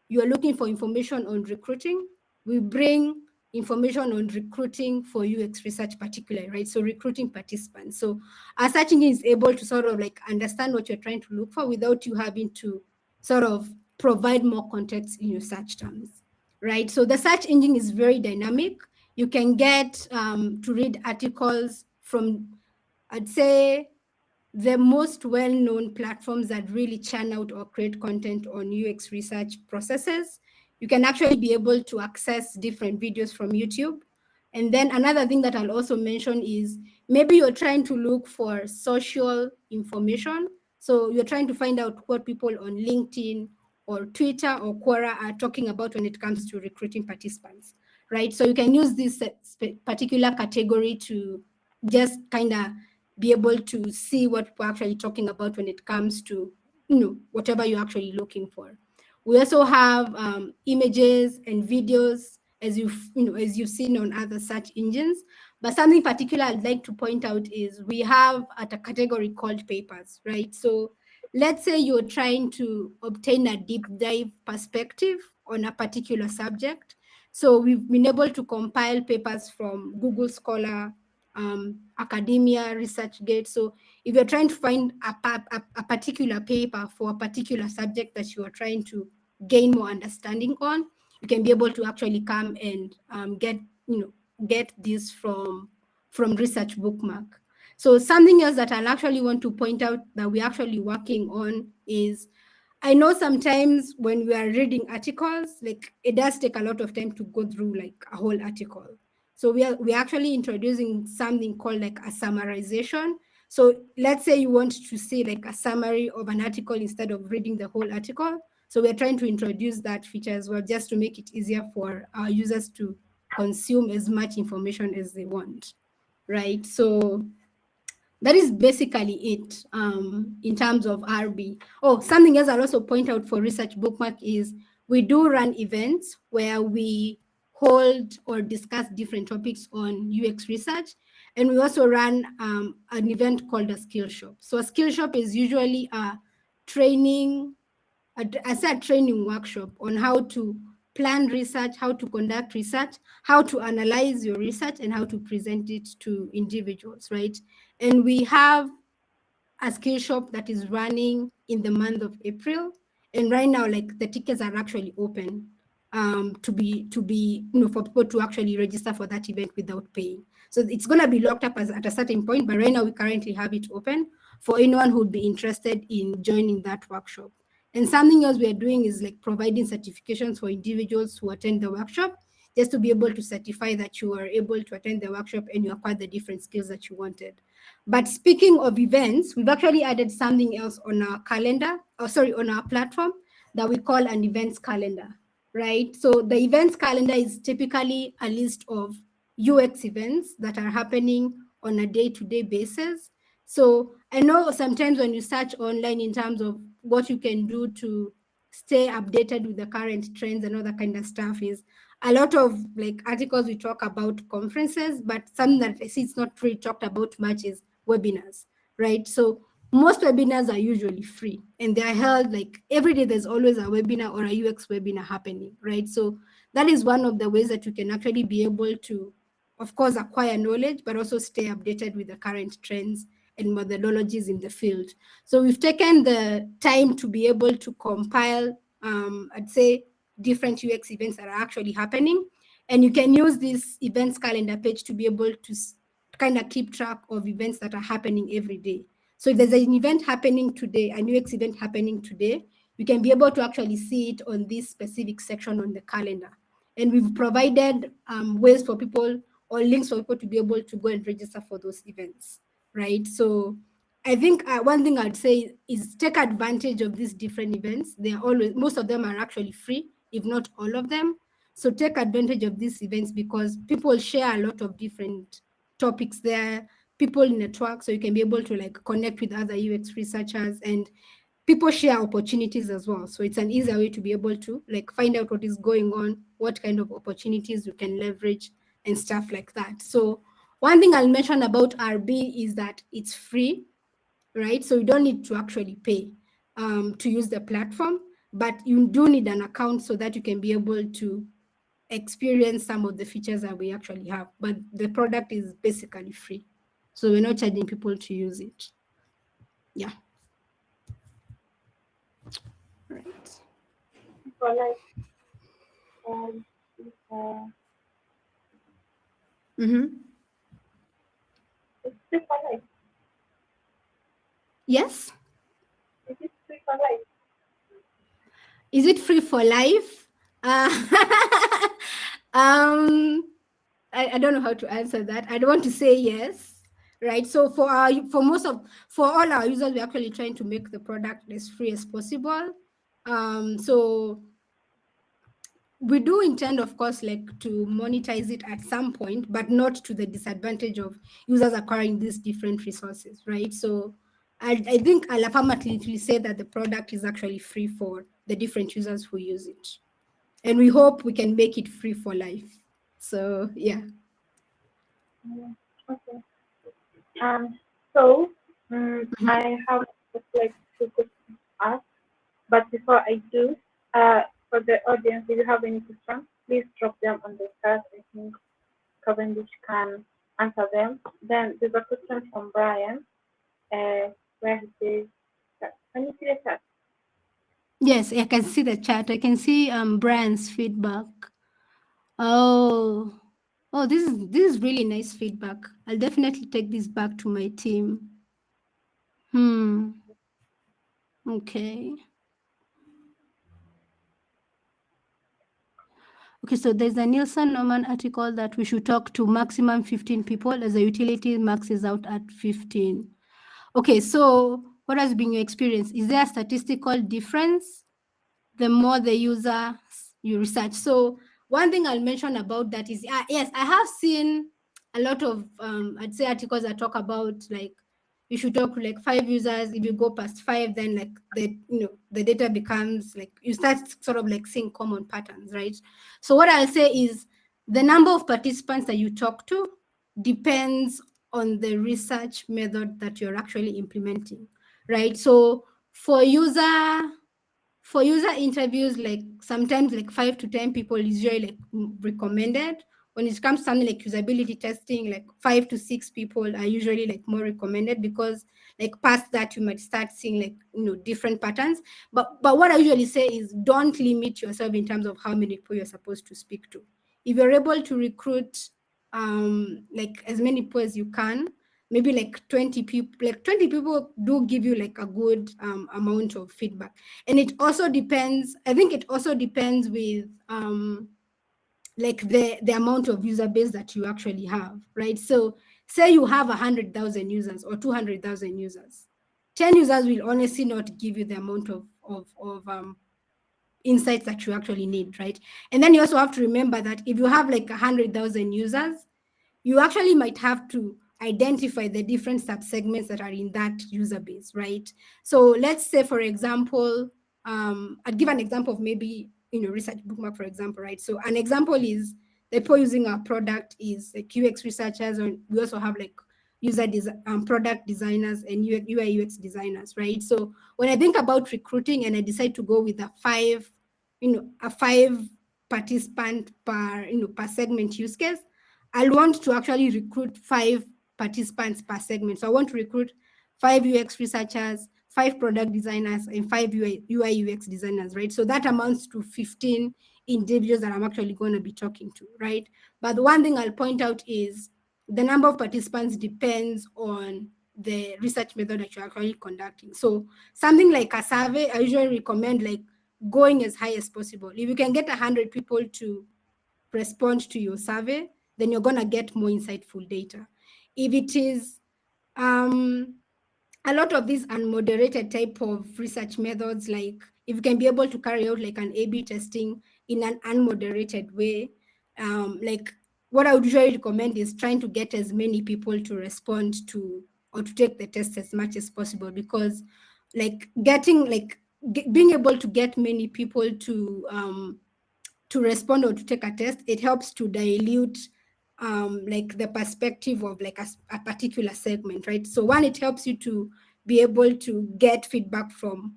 you are looking for information on recruiting, we bring information on recruiting for UX research particularly, right? So recruiting participants. So our search engine is able to sort of like understand what you're trying to look for without you having to sort of provide more context in your search terms, right? So the search engine is very dynamic. You can get to read articles from, I'd say, the most well-known platforms that really churn out or create content on UX research processes. You can actually be able to access different videos from YouTube. And then another thing that I'll also mention is maybe you're trying to look for social information. So you're trying to find out what people on LinkedIn or Twitter or Quora are talking about when it comes to recruiting participants, right? So you can use this particular category to just kind of be able to see what we're actually talking about when it comes to, whatever you're actually looking for. We also have images and videos, as you've seen on other search engines. But something particular I'd like to point out is we have at a category called papers, right? So let's say you're trying to obtain a deep dive perspective on a particular subject. So we've been able to compile papers from Google Scholar, academia, ResearchGate. So if you're trying to find a particular paper for a particular subject that you are trying to gain more understanding on, you can be able to actually come and get this from Research Bookmark. So something else that I'll actually want to point out that we're actually working on is, I know sometimes when we are reading articles, like it does take a lot of time to go through like a whole article. So we're actually introducing something called like a summarization. So let's say you want to see like a summary of an article instead of reading the whole article. So we're trying to introduce that feature as well, just to make it easier for our users to consume as much information as they want, right? So that is basically it in terms of RB. Oh, something else I'll also point out for Research Bookmark is we do run events where we hold or discuss different topics on UX research. And we also run an event called a skill shop. So a skill shop is usually a training, a training workshop on how to plan research, how to conduct research, how to analyze your research, and how to present it to individuals, right? And we have a skill shop that is running in the month of April. And right now, like the tickets are actually open for people to actually register for that event without paying. So it's going to be locked up at a certain point, but right now we currently have it open for anyone who would be interested in joining that workshop. And something else we are doing is like providing certifications for individuals who attend the workshop, just to be able to certify that you are able to attend the workshop and you acquire the different skills that you wanted. But speaking of events, we've actually added something else on our calendar, on our platform, that we call an events calendar, right? So the events calendar is typically a list of UX events that are happening on a day-to-day basis. So I know sometimes when you search online in terms of what you can do to stay updated with the current trends and all that kind of stuff, is a lot of like articles we talk about conferences, but something that I see it's not really talked about much is webinars, right? So most webinars are usually free and they're held like every day. There's always a webinar or a UX webinar happening, right? So that is one of the ways that you can actually be able to, of course, acquire knowledge, but also stay updated with the current trends and methodologies in the field. So we've taken the time to be able to compile, I'd say, different UX events that are actually happening. And you can use this events calendar page to be able to kind of keep track of events that are happening every day. So if there's an event happening today, a UX event happening today, you can be able to actually see it on this specific section on the calendar. And we've provided ways for people or links for people to be able to go and register for those events, right? So I think one thing I'd say is take advantage of these different events. They're always, most of them are actually free, if not all of them. So take advantage of these events because people share a lot of different topics there. People network, so you can be able to like connect with other UX researchers. And people share opportunities as well. So it's an easier way to be able to like find out what is going on, what kind of opportunities you can leverage and stuff like that. So one thing I'll mention about RB is that it's free, right? So you don't need to actually pay to use the platform, but you do need an account so that you can be able to experience some of the features that we actually have. But the product is basically free. So we're not charging people to use it. Yeah. Right. For like, um, uh, Mm-hmm. it's free for life. Yes. It is free for life. Is it free for life? um, I don't know how to answer that. I don't want to say yes, right? So for all our users, we're actually trying to make the product as free as possible. So we do intend, of course, like to monetize it at some point, but not to the disadvantage of users acquiring these different resources, right? So I think I'll affirmatively say that the product is actually free for the different users who use it. And we hope we can make it free for life. So yeah. Okay. So Mhm. I have just like two questions to ask, but before I do, for the audience, if you have any questions, please drop them on the chat. I think Cavendish can answer them. Then there's a question from Brian, where he says, can you see the chat? Yes, I can see the chat. I can see Brian's feedback. Oh, oh, this is really nice feedback. I'll definitely take this back to my team. Hmm. Okay. Okay, so there's a Nielsen Norman article that we should talk to maximum 15 people as the utility maxes out at 15. Okay, so what has been your experience? Is there a statistical difference the more the user you research? So one thing I'll mention about that is, yes, I have seen a lot of, I'd say articles that talk about like, you should talk to like 5 users. If you go past 5, then like the data becomes like, you start sort of like seeing common patterns, right? So what I'll say is the number of participants that you talk to depends on the research method that you're actually implementing, right? So for user for user interviews, like sometimes like 5 to 10 people is usually like recommended. When it comes to something like usability testing, like 5 to 6 people are usually like more recommended, because like past that you might start seeing like different patterns. But what I usually say is, don't limit yourself in terms of how many people you're supposed to speak to. If you're able to recruit like as many people as you can, maybe like 20 people, like 20 people do give you like a good amount of feedback. And it also depends, I think it also depends with like the amount of user base that you actually have, right? So say you have 100,000 users or 200,000 users, 10 users will honestly not give you the amount of insights that you actually need, right? And then you also have to remember that if you have like 100,000 users, you actually might have to identify the different subsegments that are in that user base, right? So let's say, for example, I'd give an example of maybe research bookmark, for example, right? So an example is the people using our product is like UX researchers, or we also have like product designers and UI UX designers, right? So when I think about recruiting and I decide to go with a five participant per segment use case, I'll want to actually recruit 5 participants per segment. So I want to recruit 5 UX researchers, 5 product designers, and 5 UI UX designers, right? So that amounts to 15 individuals that I'm actually going to be talking to, right? But the one thing I'll point out is the number of participants depends on the research method that you're actually conducting. So something like a survey, I usually recommend like going as high as possible. If you can get 100 people to respond to your survey, then you're going to get more insightful data. If it is a lot of these unmoderated type of research methods, like if you can be able to carry out like an A/B testing in an unmoderated way, like what I would usually recommend is trying to get as many people to respond to or to take the test as much as possible, because like getting like being able to get many people to respond or to take a test, it helps to dilute like the perspective of like a particular segment, right? So one, it helps you to be able to get feedback from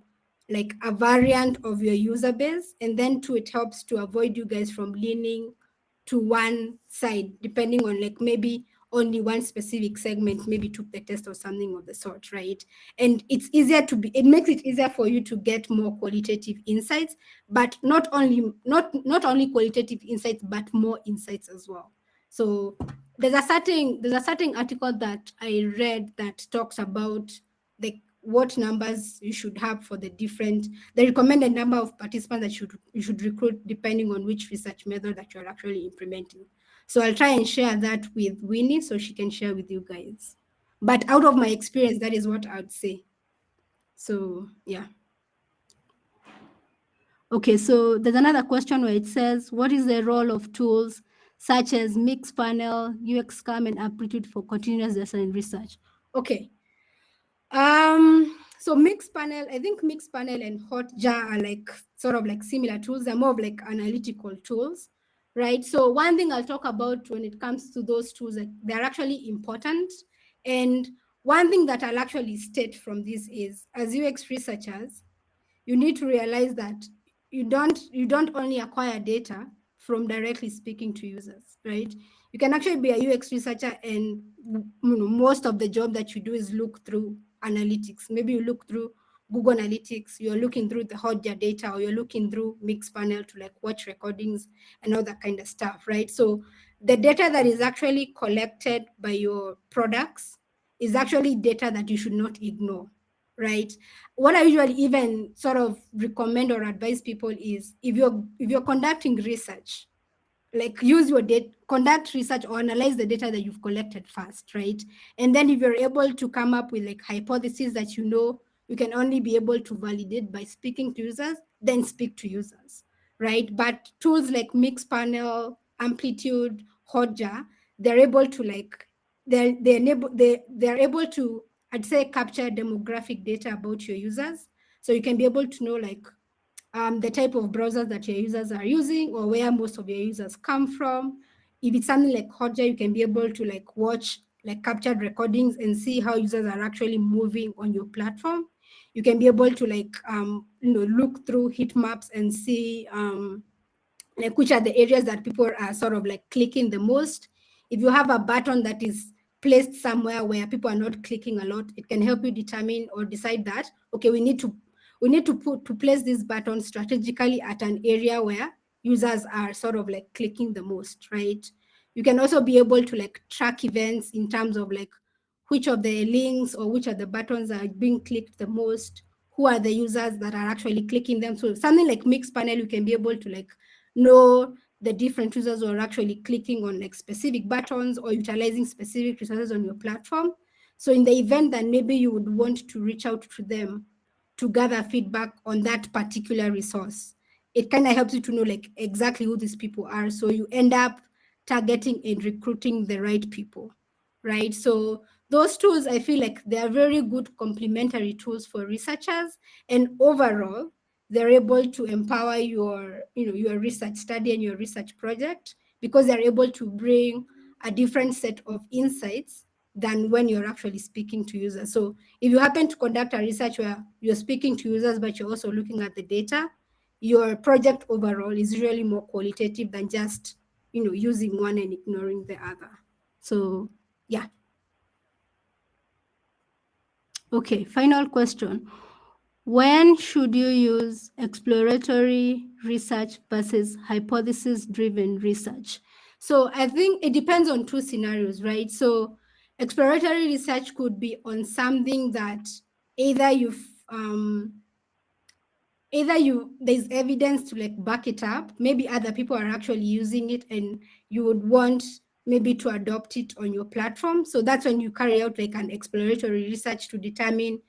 like a variant of your user base, and then two, it helps to avoid you guys from leaning to one side, depending on like maybe only one specific segment maybe took the test or something of the sort, right? And it's easier to be, it makes it easier for you to get more qualitative insights, but not only qualitative insights, but more insights as well. So there's a certain article that I read that talks about like what numbers you should have for the recommended number of participants that you should recruit depending on which research method that you're actually implementing. So I'll try and share that with Winnie so she can share with you guys. But out of my experience, that is what I would say. So yeah. Okay, so there's another question where it says, what is the role of tools such as Mixpanel, UXCam, and Amplitude for continuous design research? Okay. So Mixpanel, I think Mixpanel and Hotjar are like sort of like similar tools. They're more of like analytical tools, right? So one thing I'll talk about when it comes to those tools, like they're actually important. And one thing that I'll actually state from this is, as UX researchers, you need to realize that you don't only acquire data from directly speaking to users, right? You can actually be a UX researcher and most of the job that you do is look through analytics. Maybe you look through Google Analytics, you're looking through the Hotjar data, or you're looking through Mixpanel to like watch recordings and all that kind of stuff, right? So the data that is actually collected by your products is actually data that you should not ignore, right? What I usually even sort of recommend or advise people is, if you're conducting research, like use your data, conduct research or analyze the data that you've collected first, right? And then if you're able to come up with like hypotheses that you can only be able to validate by speaking to users, then speak to users, right? But tools like Mixpanel, Amplitude, Hotjar, they're able to like they're able to, I'd say, capture demographic data about your users, so you can be able to know like the type of browsers that your users are using or where most of your users come from. If it's something like Hotjar, you can be able to like watch like captured recordings and see how users are actually moving on your platform. You can be able to like look through heat maps and see like which are the areas that people are sort of like clicking the most. If you have a button that is placed somewhere where people are not clicking a lot, it can help you determine or decide that, okay, we need to place this button strategically at an area where users are sort of like clicking the most, right? You can also be able to like track events in terms of like which of the links or which of the buttons are being clicked the most, who are the users that are actually clicking them. So something like Mixpanel, you can be able to like know the different users who are actually clicking on like specific buttons or utilizing specific resources on your platform. So in the event that maybe you would want to reach out to them to gather feedback on that particular resource, it kind of helps you to know like exactly who these people are. So you end up targeting and recruiting the right people, right? So those tools, I feel like they are very good complementary tools for researchers, and overall they're able to empower your research study and your research project, because they're able to bring a different set of insights than when you're actually speaking to users. So if you happen to conduct a research where you're speaking to users but you're also looking at the data, your project overall is usually more qualitative than just using one and ignoring the other. So yeah. Okay, final question. When should you use exploratory research versus hypothesis-driven research? So I think it depends on two scenarios, right? So exploratory research could be on something that either there's evidence to like back it up, maybe other people are actually using it and you would want maybe to adopt it on your platform. So that's when you carry out like an exploratory research to determine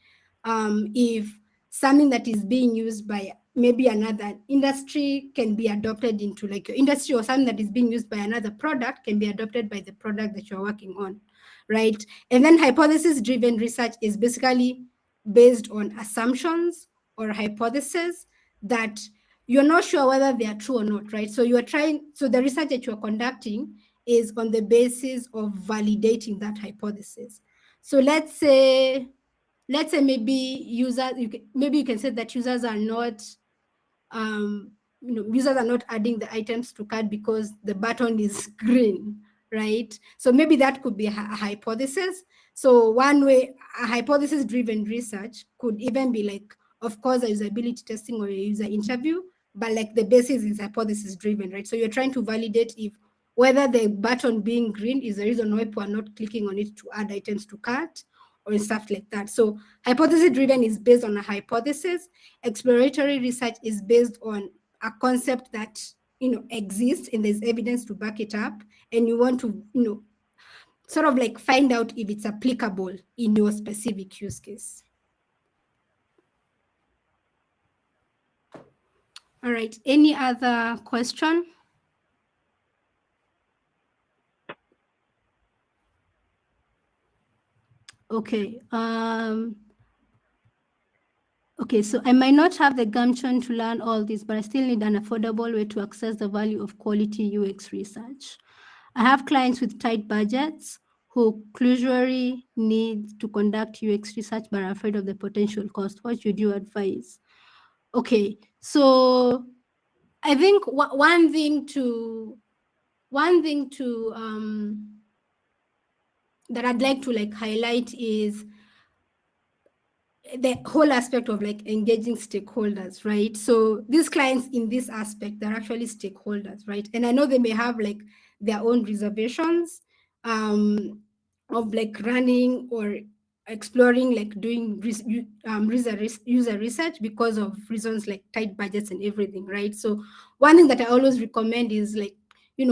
if something that is being used by maybe another industry can be adopted into like your industry, or something that is being used by another product can be adopted by the product that you're working on, right? And then hypothesis driven research is basically based on assumptions or hypotheses that you're not sure whether they are true or not, right? So the research that you're conducting is on the basis of validating that hypothesis. So let's say maybe you can say that users are not users are not adding the items to cart because the button is green, right? So maybe that could be a hypothesis. So one way, a hypothesis driven research could even be like, of course, a usability testing or a user interview, but like the basis is hypothesis driven, right? So you're trying to validate if whether the button being green is the reason why people are not clicking on it to add items to cart or stuff like that. So hypothesis driven is based on a hypothesis. Exploratory research is based on a concept that exists and there's evidence to back it up, and you want to sort of like find out if it's applicable in your specific use case. All right, any other question? Okay. Okay, so I might not have the gumption to learn all this, but I still need an affordable way to access the value of quality UX research. I have clients with tight budgets who clearly need to conduct UX research but are afraid of the potential cost. What should you advise? Okay, so I think one thing that I'd like to like highlight is the whole aspect of like engaging stakeholders, right? So these clients in this aspect, they're actually stakeholders, right? And I know they may have like their own reservations of like running or exploring, like doing user research because of reasons like tight budgets and everything, right? So one thing that I always recommend is like,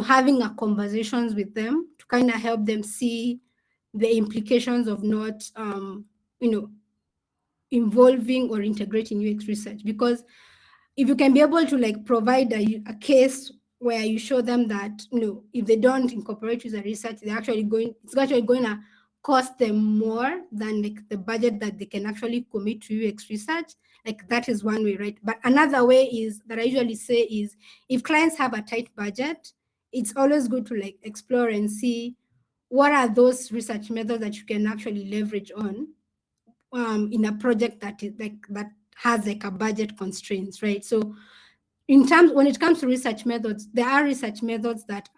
having a conversations with them to kind of help them see the implications of not, involving or integrating UX research. Because if you can be able to like provide a case where you show them that if they don't incorporate user research, it's actually going to cost them more than like the budget that they can actually commit to UX research. Like that is one way, right? But another way is that I usually say is if clients have a tight budget, it's always good to like explore and see what are those research methods that you can actually leverage on in a project that is like that has like a budget constraints, right? So when it comes to research methods, there are research methods that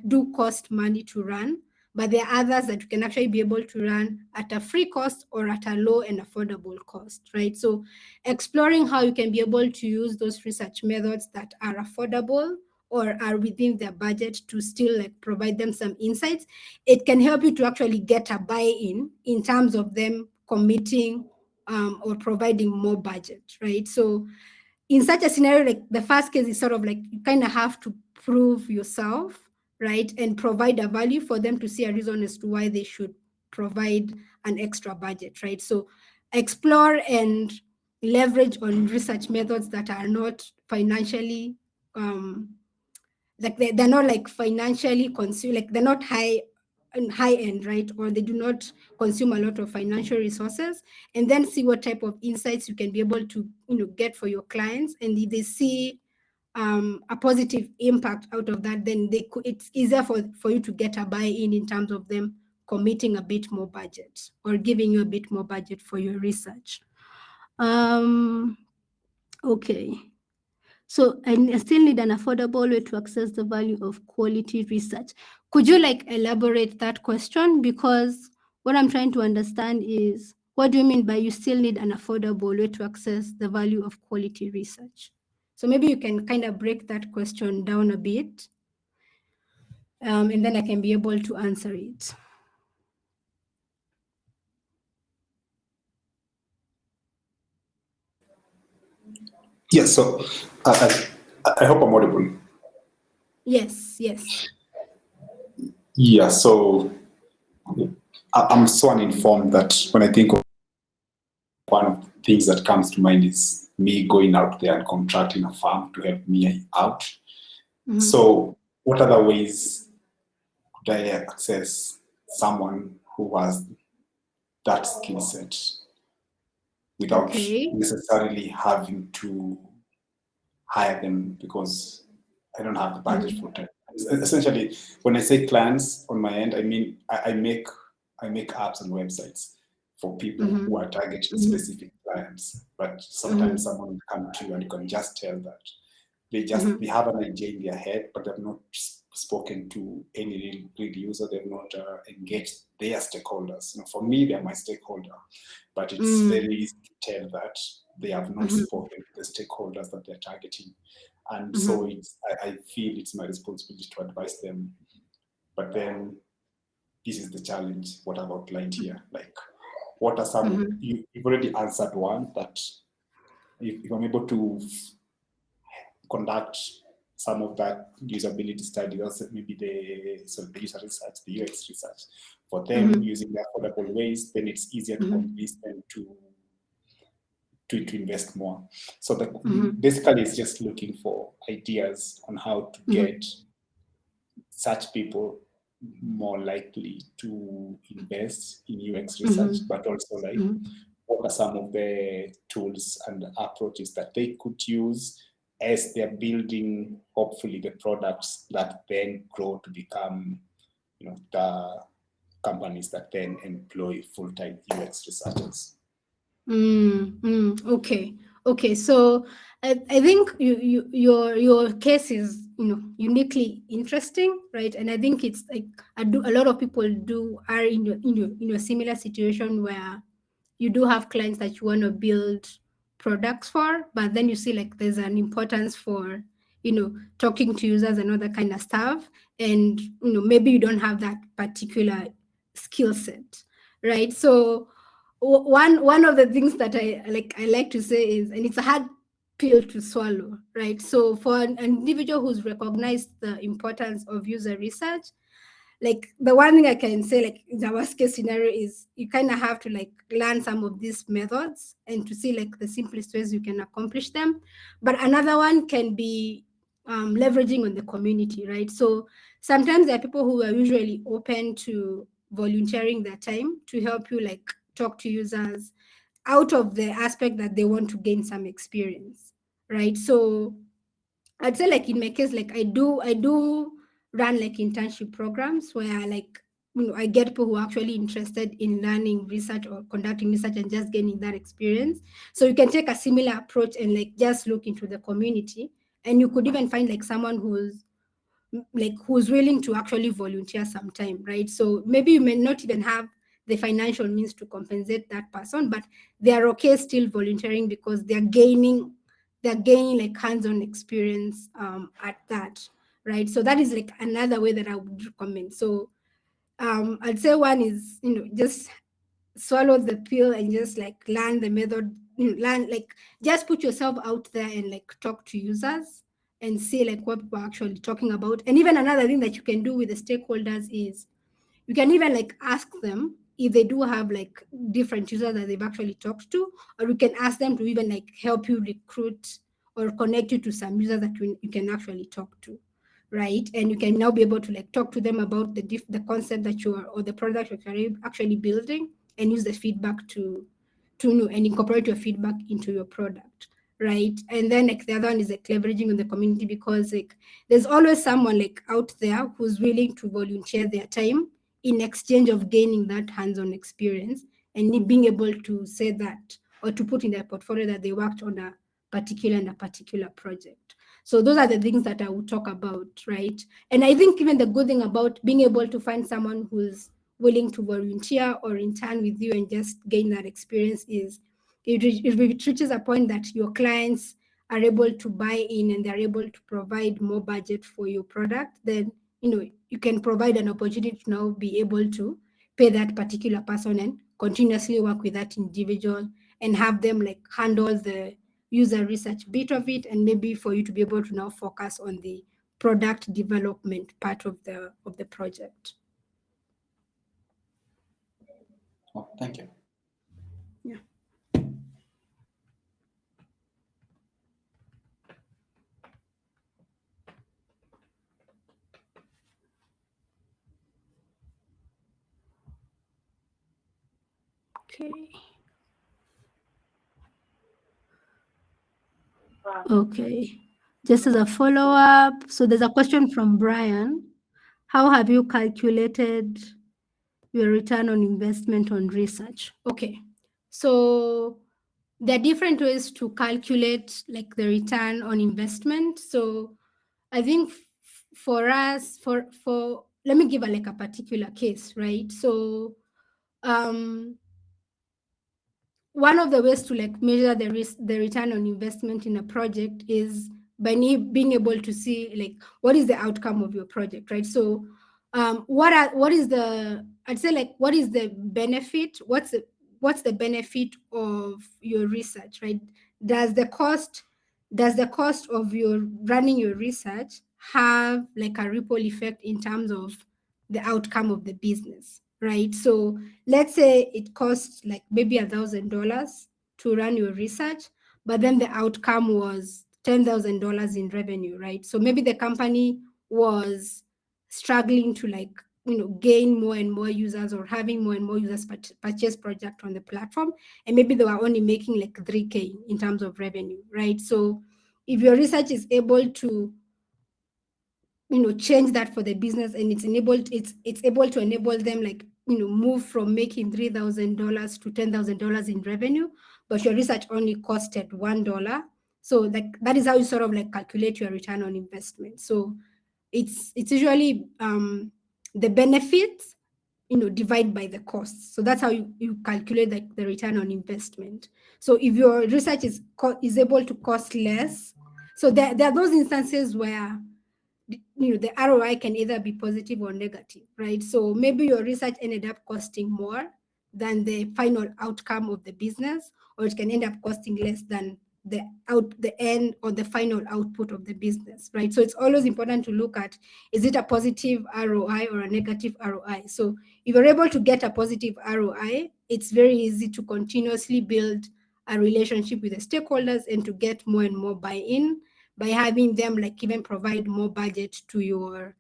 do cost money to run, but there are others that you can actually be able to run at a free cost or at a low and affordable cost, right? So exploring how you can be able to use those research methods that are affordable or are within their budget to still like provide them some insights, it can help you to actually get a buy-in in terms of them committing or providing more budget, right? So in such a scenario, like the first case is sort of like you kind of have to prove yourself, right? And provide a value for them to see a reason as to why they should provide an extra budget, right? So explore and leverage on research methods that are not financially like they're not like financially consume, like they're not high end, right? Or they do not consume a lot of financial resources, and then see what type of insights you can be able to get for your clients. And if they see a positive impact out of that, then it's easier for you to get a buy-in in terms of them committing a bit more budget or giving you a bit more budget for your research. Okay. So I still need an affordable way to access the value of quality research. Could you like elaborate that question? Because what I'm trying to understand is, what do you mean by you still need an affordable way to access the value of quality research? So maybe you can kind of break that question down a bit, and then I can be able to answer it. Yeah, so I hope I'm audible. Yes, yes. Yeah, so I'm so uninformed that when I think of one of the things that comes to mind is me going out there and contracting a firm to help me out. Mm-hmm. So what other ways could I access someone who has that skill set? without Okay. necessarily having to hire them because I don't have the budget for that. Essentially, when I say clients on my end, I mean I make apps and websites for people who are targeting specific clients. But sometimes someone will come to you and you can just tell that they have an idea in their head, but they've not spoken to any real user. They've not engaged their stakeholders. For me, they're my stakeholder, but it's very easy to tell that they have not spoken to the stakeholders that they're targeting. And so I feel it's my responsibility to advise them. But then this is the challenge, what I've outlined here. Like, what are some, you've already answered one, that if I'm able to conduct some of that usability study, also maybe the user research, the UX research, for them using the affordable ways, then it's easier to convince them to invest more. So basically it's just looking for ideas on how to get such people more likely to invest in UX research, but also like what are some of the tools and approaches that they could use as they're building, hopefully, the products that then grow to become, the companies that then employ full-time UX researchers. Okay. So I think your case is uniquely interesting, right? And I think it's like a lot of people are in your similar situation where you do have clients that you want to build products for, but then you see like there's an importance for talking to users and all that kind of stuff, and maybe you don't have that particular skill set, right? So one of the things that I like to say is, and it's a hard pill to swallow, right? So for an individual who's recognized the importance of user research, like the one thing I can say, like in the worst case scenario, is you kind of have to like learn some of these methods and to see like the simplest ways you can accomplish them. But another one can be leveraging on the community, right? So sometimes there are people who are usually open to volunteering their time to help you like talk to users out of the aspect that they want to gain some experience, right? So I'd say like in my case, like I do run like internship programs where like I get people who are actually interested in learning research or conducting research and just gaining that experience. So you can take a similar approach and like just look into the community, and you could even find like someone who's willing to actually volunteer sometime, right? So maybe you may not even have the financial means to compensate that person, but they are okay still volunteering because they're gaining like hands-on experience at that, right? So that is like another way that I would recommend. So I'd say one is just swallow the pill and just like learn the method, learn like just put yourself out there and like talk to users and see like what people are actually talking about. And even another thing that you can do with the stakeholders is you can even like ask them if they do have like different users that they've actually talked to, or you can ask them to even like help you recruit or connect you to some users that you can actually talk to, right? And you can now be able to like talk to them about the concept that you are, or the product you're actually building, and use the feedback to know and incorporate your feedback into your product, right? And then like the other one is like leveraging on the community, because like there's always someone like out there who's willing to volunteer their time in exchange of gaining that hands-on experience and being able to say that, or to put in their portfolio that they worked on a particular project. So those are the things that I would talk about, right? And I think even the good thing about being able to find someone who's willing to volunteer or intern with you and just gain that experience is it reaches a point that your clients are able to buy in and they're able to provide more budget for your product, then you can provide an opportunity to now be able to pay that particular person and continuously work with that individual and have them like handle the user research bit of it, and maybe for you to be able to now focus on the product development part of the project. Oh, thank you. Yeah. Okay. Okay. Just as a follow-up, so there's a question from Brian. How have you calculated your return on investment on research? Okay. So there are different ways to calculate like the return on investment. So I think for us, for let me give like a particular case, right? So one of the ways to like measure the return on investment in a project is by being able to see like what is the outcome of your project, right? So what is the, I'd say like what is the benefit, what's the benefit of your research, right? does the cost does the cost of your running your research have like a ripple effect in terms of the outcome of the business, right? So let's say it costs like maybe $1,000 to run your research, but then the outcome was $10,000 in revenue, right? So maybe the company was struggling to like gain more and more users, or having more and more users purchase project on the platform, and maybe they were only making like 3K in terms of revenue, right? So if your research is able to change that for the business, and it's able to enable them like move from making $3,000 to $10,000 in revenue, but your research only costed $1. So like that is how you sort of like calculate your return on investment. So it's usually the benefits divide by the costs. So that's how you calculate like the return on investment. So if your research is able to cost less, so there are those instances where the ROI can either be positive or negative, right? So maybe your research ended up costing more than the final outcome of the business, or it can end up costing less than the end or the final output of the business, right? So it's always important to look at, is it a positive ROI or a negative ROI? So if you're able to get a positive ROI, it's very easy to continuously build a relationship with the stakeholders and to get more and more buy-in by having them like even provide more budget to your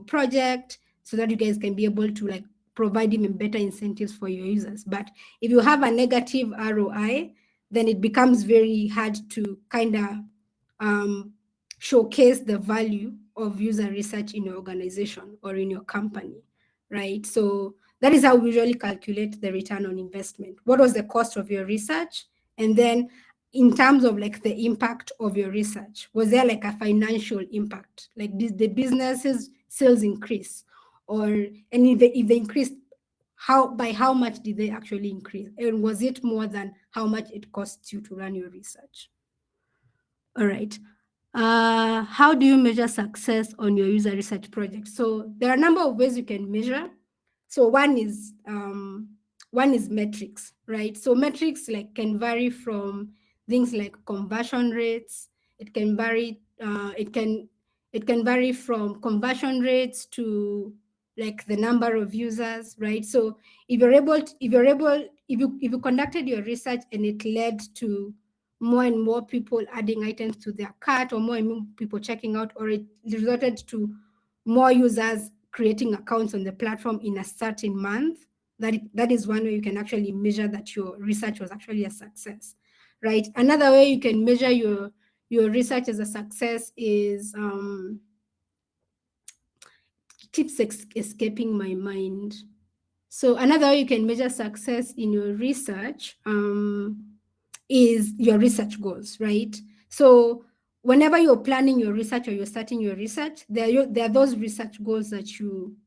project, so that you guys can be able to like provide even better incentives for your users. But if you have a negative ROI, then it becomes very hard to kind of showcase the value of user research in your organization or in your company, right? So that is how we usually calculate the return on investment. What was the cost of your research? And then in terms of like the impact of your research, was there like a financial impact? Like did the business's sales increase? Or, and if they increased, by how much did they actually increase? And was it more than how much it costs you to run your research? All right. How do you measure success on your user research project? So there are a number of ways you can measure. So one is metrics, right? So metrics like can vary from things like conversion rates. It can vary. It can vary from conversion rates to like the number of users, right? So if you conducted your research and it led to more and more people adding items to their cart, or more and more people checking out, or it resulted to more users creating accounts on the platform in a certain month, that is one way you can actually measure that your research was actually a success, right? Another way you can measure your research as a success is keeps escaping my mind. So another way you can measure success in your research is your research goals, right? So whenever you're planning your research or you're starting your research, there are those research goals that you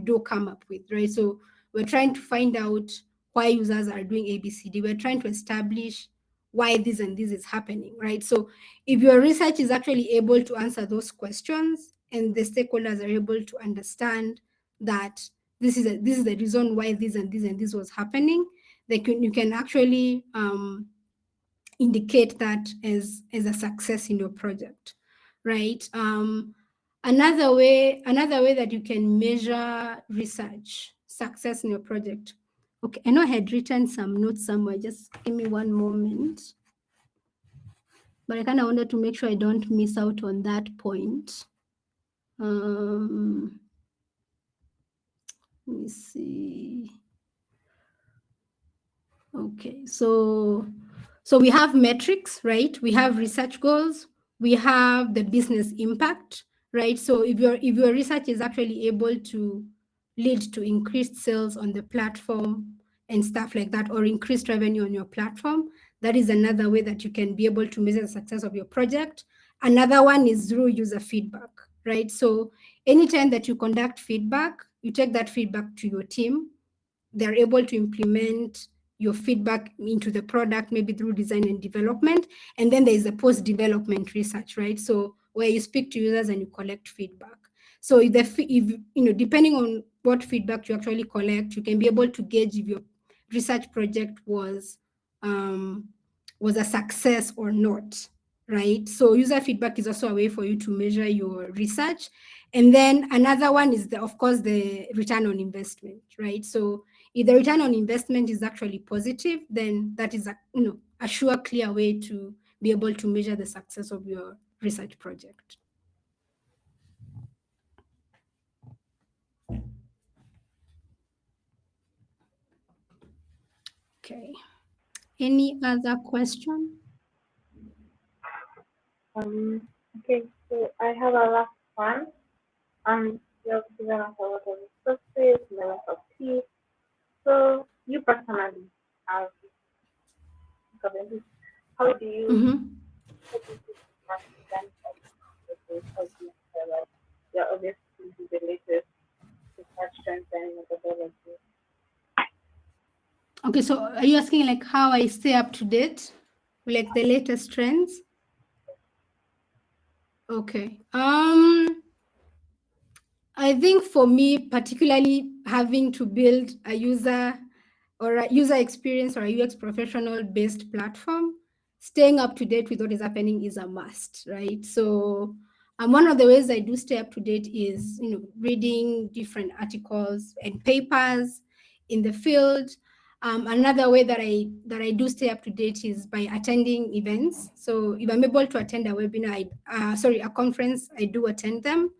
do come up with, right? So we're trying to find out why users are doing ABCD. We're trying to establish why this and this is happening, right? So if your research is actually able to answer those questions, and the stakeholders are able to understand that this is the reason why this and this and this was happening, you can actually indicate that as a success in your project, right? Another way that you can measure research success in your project. Okay, I know I had written some notes somewhere. Just give me one moment. But I kind of wanted to make sure I don't miss out on that point. Let me see. Okay, so So we have metrics, right? We have research goals. We have the business impact, right? So if your research is actually able to lead to increased sales on the platform and stuff like that, or increased revenue on your platform, that is another way that you can be able to measure the success of your project. Another one is through user feedback, right? So anytime that you conduct feedback, you take that feedback to your team. They're able to implement your feedback into the product, maybe through design and development. And then there is the post-development research, right? So where you speak to users and you collect feedback. So if you know, depending on what feedback you actually collect, you can be able to gauge if your research project was a success or not, right? So user feedback is also a way for you to measure your research. And then another one is of course the return on investment, right? So if the return on investment is actually positive, then that is a sure, clear way to be able to measure the success of your research project. Okay. Any other question? Okay, so I have a last one. You have given us a lot of resources, a lot of tips. So you personally have how do you present your obviously the latest research trends and methodology? Okay, so are you asking like how I stay up to date, like the latest trends? Okay. I think for me, particularly having to build a user experience or a UX professional based platform, staying up to date with what is happening is a must, right? So one of the ways I do stay up to date is reading different articles and papers in the field. Another way that I do stay up to date is by attending events. So if I'm able to attend a webinar, a conference, I do attend them.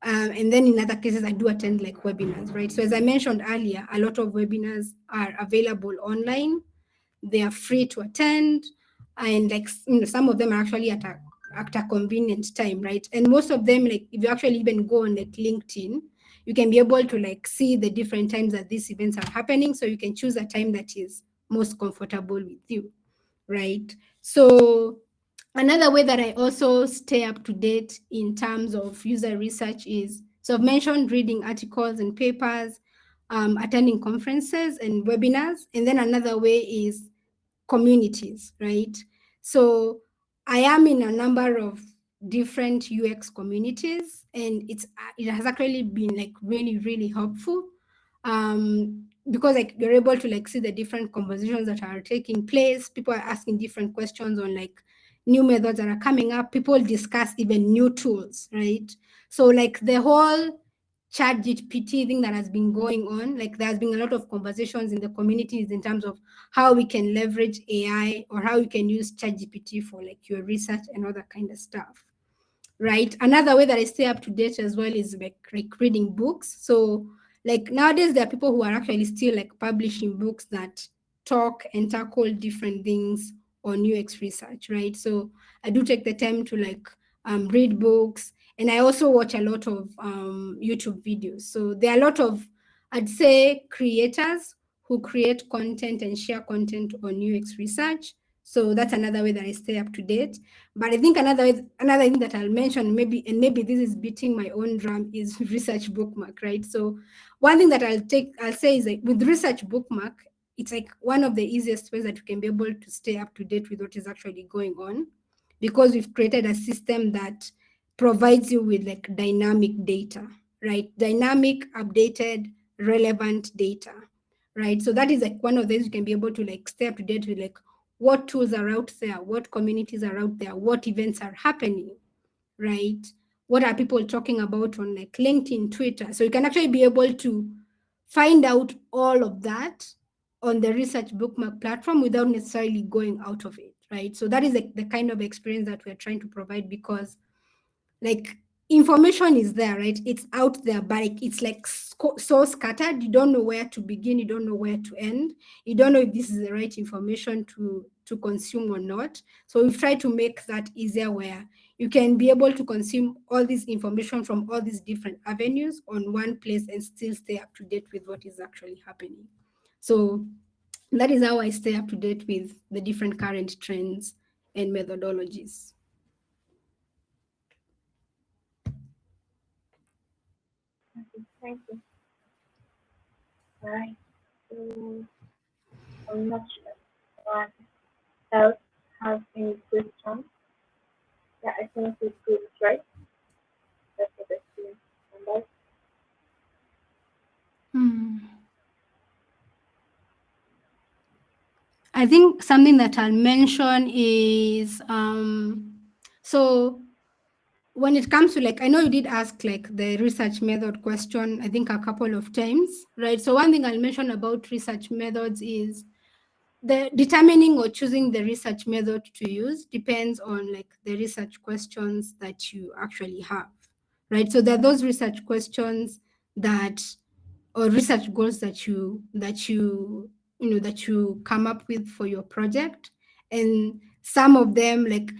And then in other cases, I do attend like webinars, right? So as I mentioned earlier, a lot of webinars are available online. They are free to attend. And like, some of them are actually at a convenient time, right? And most of them, like if you actually even go on like LinkedIn, you can be able to like see the different times that these events are happening. So you can choose a time that is most comfortable with you, right? So another way that I also stay up to date in terms of user research is, so I've mentioned reading articles and papers, attending conferences and webinars. And then another way is communities, right? So I am in a number of different UX communities, and it has actually been like really, really helpful. Because like you're able to like see the different conversations that are taking place. People are asking different questions on like new methods that are coming up. People discuss even new tools, right? So like the whole ChatGPT thing that has been going on, like there's been a lot of conversations in the communities in terms of how we can leverage AI or how we can use ChatGPT for like your research and all that kind of stuff, right? Another way that I stay up to date as well is like reading books. So like nowadays there are people who are actually still like publishing books that talk and tackle different things on UX research, right? So I do take the time to like read books, and I also watch a lot of YouTube videos. So there are a lot of, I'd say, creators who create content and share content on UX research. So that's another way that I stay up to date. But I think another thing that I'll mention, maybe this is beating my own drum, is research bookmark, right? So one thing that I'll say is like with research bookmark, it's like one of the easiest ways that you can be able to stay up to date with what is actually going on, because we've created a system that provides you with like dynamic data, right? Dynamic, updated, relevant data, right? So that is like one of those you can be able to like stay up to date with like what tools are out there, what communities are out there, what events are happening, right? What are people talking about on like LinkedIn, Twitter? So you can actually be able to find out all of that on the research bookmark platform without necessarily going out of it, right? So that is like the kind of experience that we're trying to provide, because like information is there, right? It's out there, but it's like so scattered. You don't know where to begin. You don't know where to end. You don't know if this is the right information to to consume or not. So we've tried to make that easier, where you can be able to consume all this information from all these different avenues on one place and still stay up to date with what is actually happening. So that is how I stay up to date with the different current trends and methodologies. Okay, thank you. All right. So I'm not sure what else has any questions. Yeah, I think it's good, right? That's what I see. And that's I think something that I'll mention is so when it comes to, like, I know you did ask like the research method question, I think a couple of times, right? So one thing I'll mention about research methods is the determining or choosing the research method to use depends on like the research questions that you actually have, right? So there are those research questions that, or research goals that you come up with for your project, and some of them, like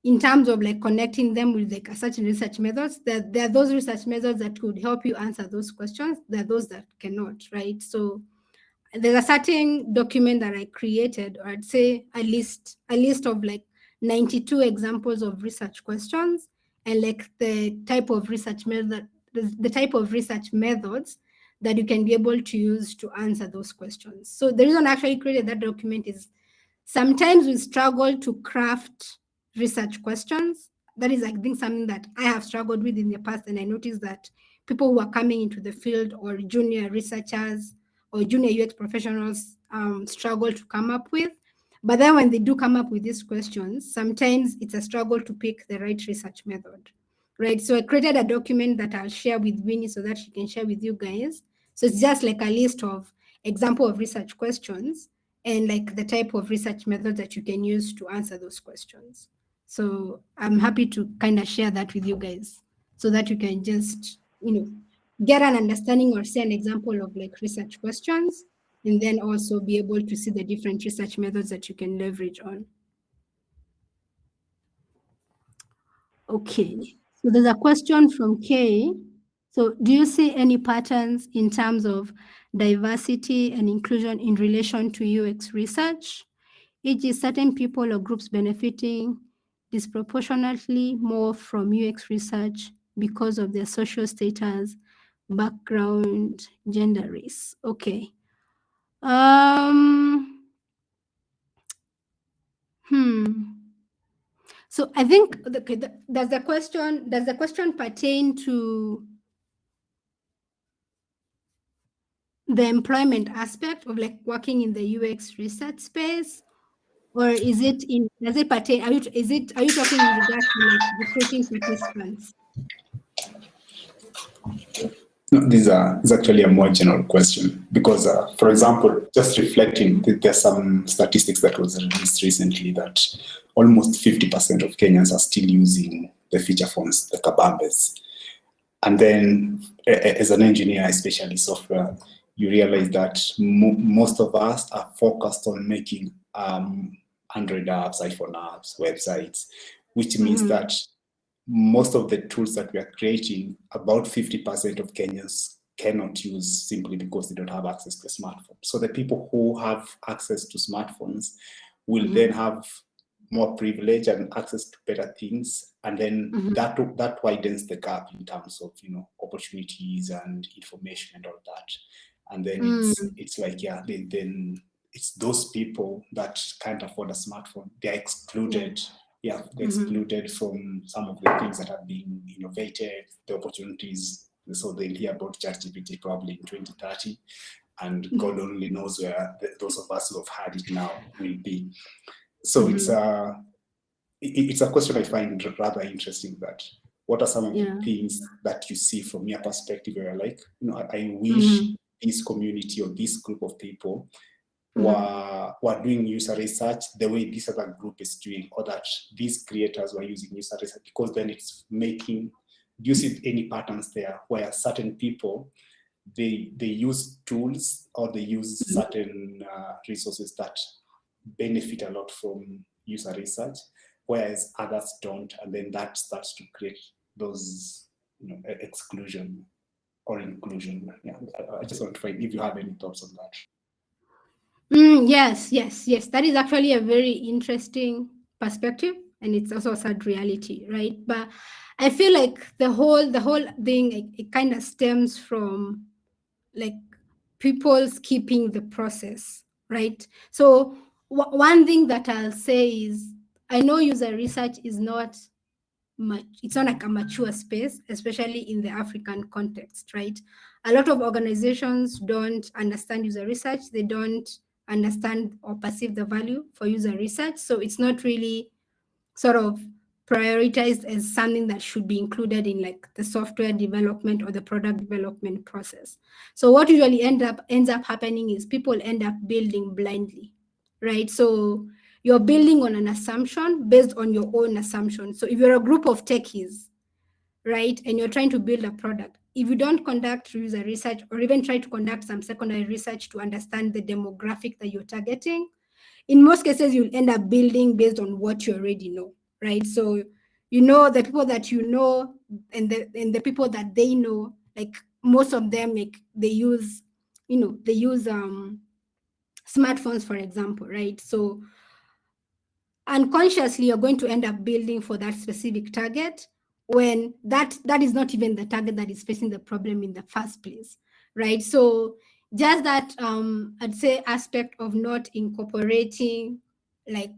in terms of like connecting them with like a certain research methods, that there are those research methods that could help you answer those questions, there are those that cannot, right? So there's a certain document that I created, or I'd say a list of like 92 examples of research questions, and like the type of research method, the type of research methods that you can be able to use to answer those questions. So the reason I actually created that document is sometimes we struggle to craft research questions. That is, I think, something that I have struggled with in the past, and I noticed that people who are coming into the field, or junior researchers or junior UX professionals, struggle to come up with. But then when they do come up with these questions, sometimes it's a struggle to pick the right research method, right? So I created a document that I'll share with Winnie so that she can share with you guys. So it's just like a list of example of research questions and like the type of research method that you can use to answer those questions. So I'm happy to kind of share that with you guys so that you can just, get an understanding or see an example of like research questions, and then also be able to see the different research methods that you can leverage on. Okay, so there's a question from Kay. So do you see any patterns in terms of diversity and inclusion in relation to UX research? E.g., certain people or groups benefiting disproportionately more from UX research because of their social status, background, gender, race. Okay. So I think does the question pertain to the employment aspect of like working in the UX research space, or does it pertain, are you talking in regards to like recruiting participants? No, is actually a more general question because, for example, just reflecting, there's some statistics that was released recently that almost 50% of Kenyans are still using the feature phones, the kabambes. And then as an engineer, especially software, you realize that most of us are focused on making Android apps, iPhone apps, websites, which means that most of the tools that we are creating, about 50% of Kenyans cannot use simply because they don't have access to a smartphone. So the people who have access to smartphones will then have more privilege and access to better things, and then that widens the gap in terms of opportunities and information and all that. And then it's like, then it's those people that can't afford a smartphone, they're excluded. They're excluded from some of the things that are being innovated, the opportunities. So they'll hear about ChatGPT probably in 2030, and God only knows where those of us who have had it now will be. So it's a question I find rather interesting, that what are some of the things that you see from your perspective where you're like, I wish this community or this group of people were doing user research the way this other group is doing, or that these creators were using user research, because then it's making, do you see any patterns there where certain people, they use tools or they use certain resources that benefit a lot from user research, whereas others don't, and then that starts to create those exclusion or inclusion. Yeah, I just want to find if you have any thoughts on that. Yes. That is actually a very interesting perspective, and it's also a sad reality, right? But I feel like the whole thing, it kind of stems from like people skipping the process, right? So one thing that I'll say is I know user research is not much, it's not like a mature space, especially in the African context, right? A lot of organizations don't understand user research, they don't understand or perceive the value for user research, so it's not really sort of prioritized as something that should be included in like the software development or the product development process. So what usually ends up happening is people end up building blindly, right? So you're building on an assumption based on your own assumption. So if you're a group of techies, right, and you're trying to build a product, if you don't conduct user research or even try to conduct some secondary research to understand the demographic that you're targeting, in most cases you'll end up building based on what you already know, right? So you know the people that you know, and the people that they know, like most of them, like they use smartphones, for example, right? So unconsciously you're going to end up building for that specific target when that is not even the target that is facing the problem in the first place, right? So just that I'd say aspect of not incorporating, like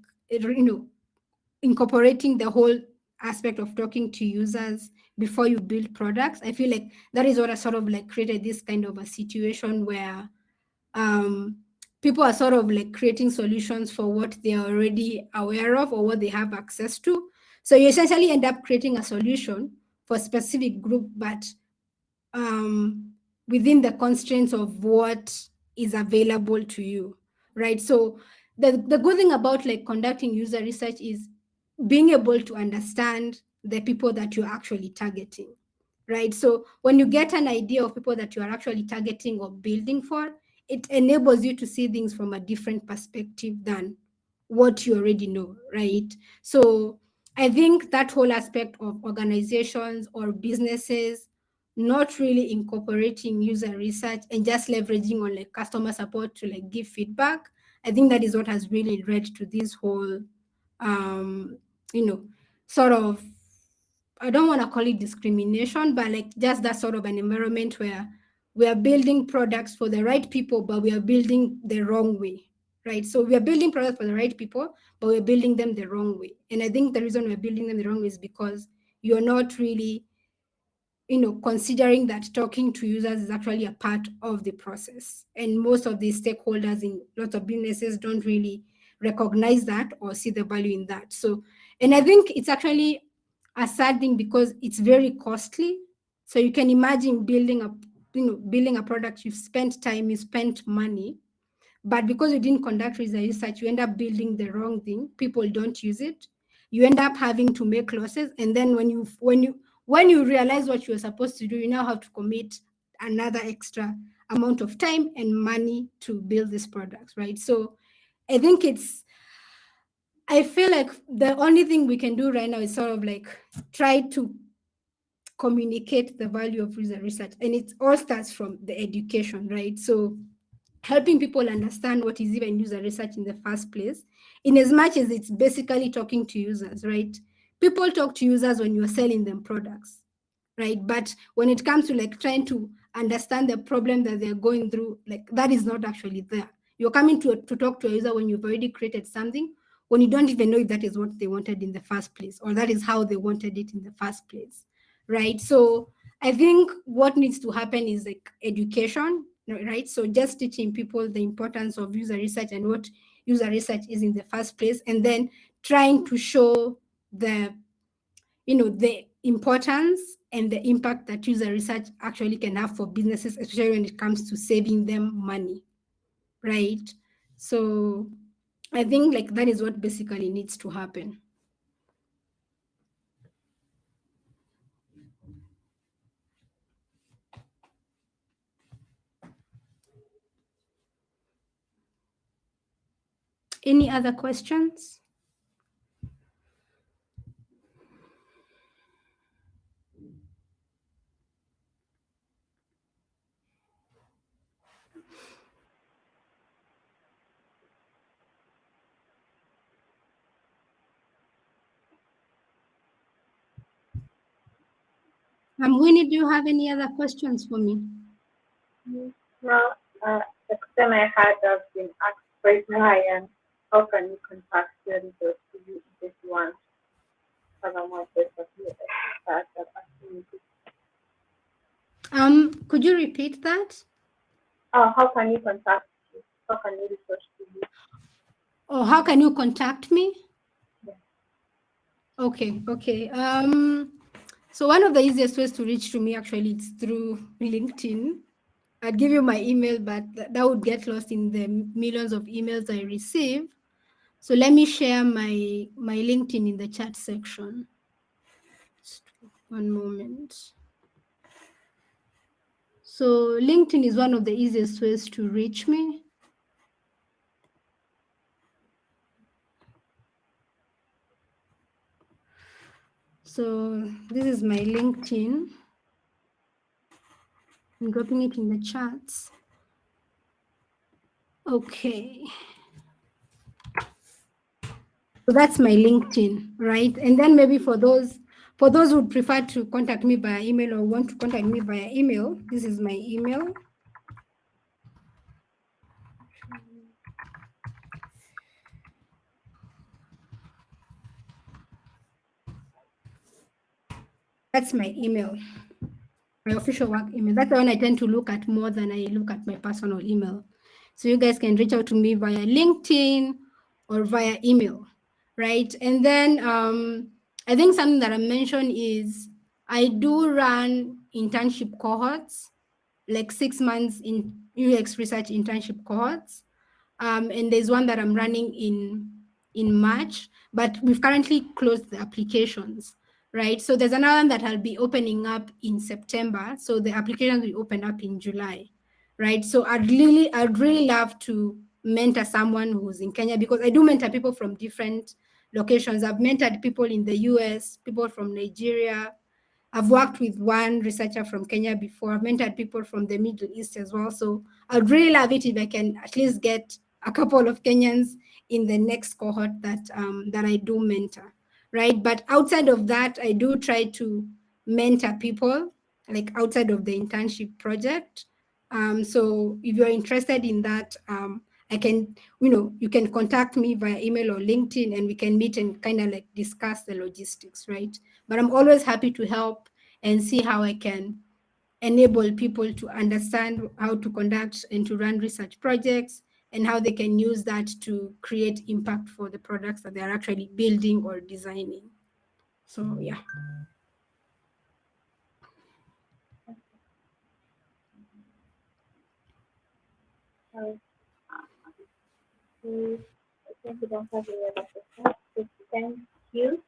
incorporating the whole aspect of talking to users before you build products, I feel like that is what has sort of like created this kind of a situation where um, people are sort of like creating solutions for what they are already aware of or what they have access to. So you essentially end up creating a solution for a specific group, but within the constraints of what is available to you, right? So the good thing about like conducting user research is being able to understand the people that you're actually targeting, right? So when you get an idea of people that you are actually targeting or building for, it enables you to see things from a different perspective than what you already know, right? So I think that whole aspect of organizations or businesses not really incorporating user research and just leveraging on like customer support to like give feedback, I think that is what has really led to this whole um you know sort of, I don't want to call it discrimination, but like just that sort of an environment where we are building products for the right people, but we are building the wrong way, right? So we are building products for the right people, but we're building them the wrong way. And I think the reason we're building them the wrong way is because you're not really considering that talking to users is actually a part of the process. And most of the stakeholders in lots of businesses don't really recognize that or see the value in that. So, and I think it's actually a sad thing because it's very costly. So you can imagine building a product, you've spent time, you spent money, but because you didn't conduct research, you end up building the wrong thing. People don't use it. You end up having to make losses, and then when you realize what you were supposed to do, you now have to commit another extra amount of time and money to build these products, right? So I feel like the only thing we can do right now is sort of like try to communicate the value of user research, and it all starts from the education, right? So helping people understand what is even user research in the first place, in as much as it's basically talking to users, right? People talk to users when you're selling them products, right? But when it comes to like trying to understand the problem that they're going through, like that is not actually there. You're coming to talk to a user when you've already created something, when you don't even know if that is what they wanted in the first place, or that is how they wanted it in the first place, right? So I think what needs to happen is like education, right? So just teaching people the importance of user research and what user research is in the first place, and then trying to show the importance and the impact that user research actually can have for businesses, especially when it comes to saving them money, right? So I think like that is what basically needs to happen. Any other questions? Winnie, do you have any other questions for me? No, the question I had has been asked by Brian. How can you contact your resource to you if you want furthermore questions? Could you repeat that? How can you contact you? How can you research to you? Or how can you contact me? Yeah. Okay. So one of the easiest ways to reach to me actually is through LinkedIn. I'd give you my email, but that would get lost in the millions of emails I receive. So let me share my LinkedIn in the chat section. Just 1 moment. So LinkedIn is one of the easiest ways to reach me. So this is my LinkedIn. I'm dropping it in the chats. Okay. So that's my LinkedIn, right? And then maybe for those who prefer to contact me via email or want to contact me via email, this is my email. That's my email, my official work email. That's the one I tend to look at more than I look at my personal email. So you guys can reach out to me via LinkedIn or via email, right? And then I think something that I mentioned is I do run internship cohorts, like 6 months in UX research internship cohorts. And there's one that I'm running in March, but we've currently closed the applications, right? So there's another one that I'll be opening up in September. So the applications will open up in July, right? So I'd really love to mentor someone who's in Kenya, because I do mentor people from different locations. I've mentored people in the US, people from Nigeria. I've worked with one researcher from Kenya before. I've mentored people from the Middle East as well. So I'd really love it if I can at least get a couple of Kenyans in the next cohort that I do mentor, right? But outside of that, I do try to mentor people like outside of the internship project. So if you're interested in that, I can, you can contact me via email or LinkedIn, and we can meet and kind of like discuss the logistics, right? But I'm always happy to help and see how I can enable people to understand how to conduct and to run research projects, and how they can use that to create impact for the products that they're actually building or designing. So yeah. I think we don't have any other questions. Thank you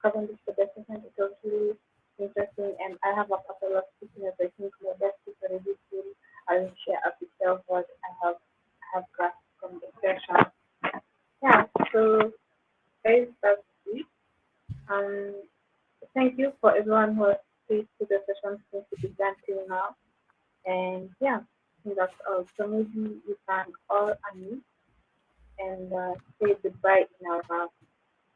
for this presentation. It was really interesting, and I have a couple of speakers. I think my best speaker is this. I will share a picture of what I have grasped from the session. Yeah, so guys, that's it. Um, thank you for everyone who has stayed to the session since it began till now. And yeah, I think that's all. So maybe you can all unmute and say goodbye in our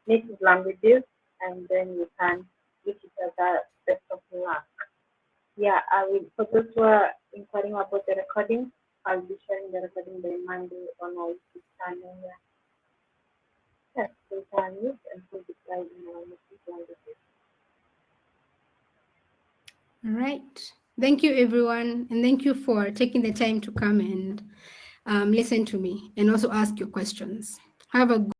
native languages, and then you can wish each other best of luck. Yeah, I will. For those who are inquiring about the recording, I'll be sharing the recording by Monday on our YouTube channel. Yeah. Yes, so you can use and say goodbye in our native languages. All right. Thank you, everyone. And thank you for taking the time to come and listen to me and also ask your questions. Have a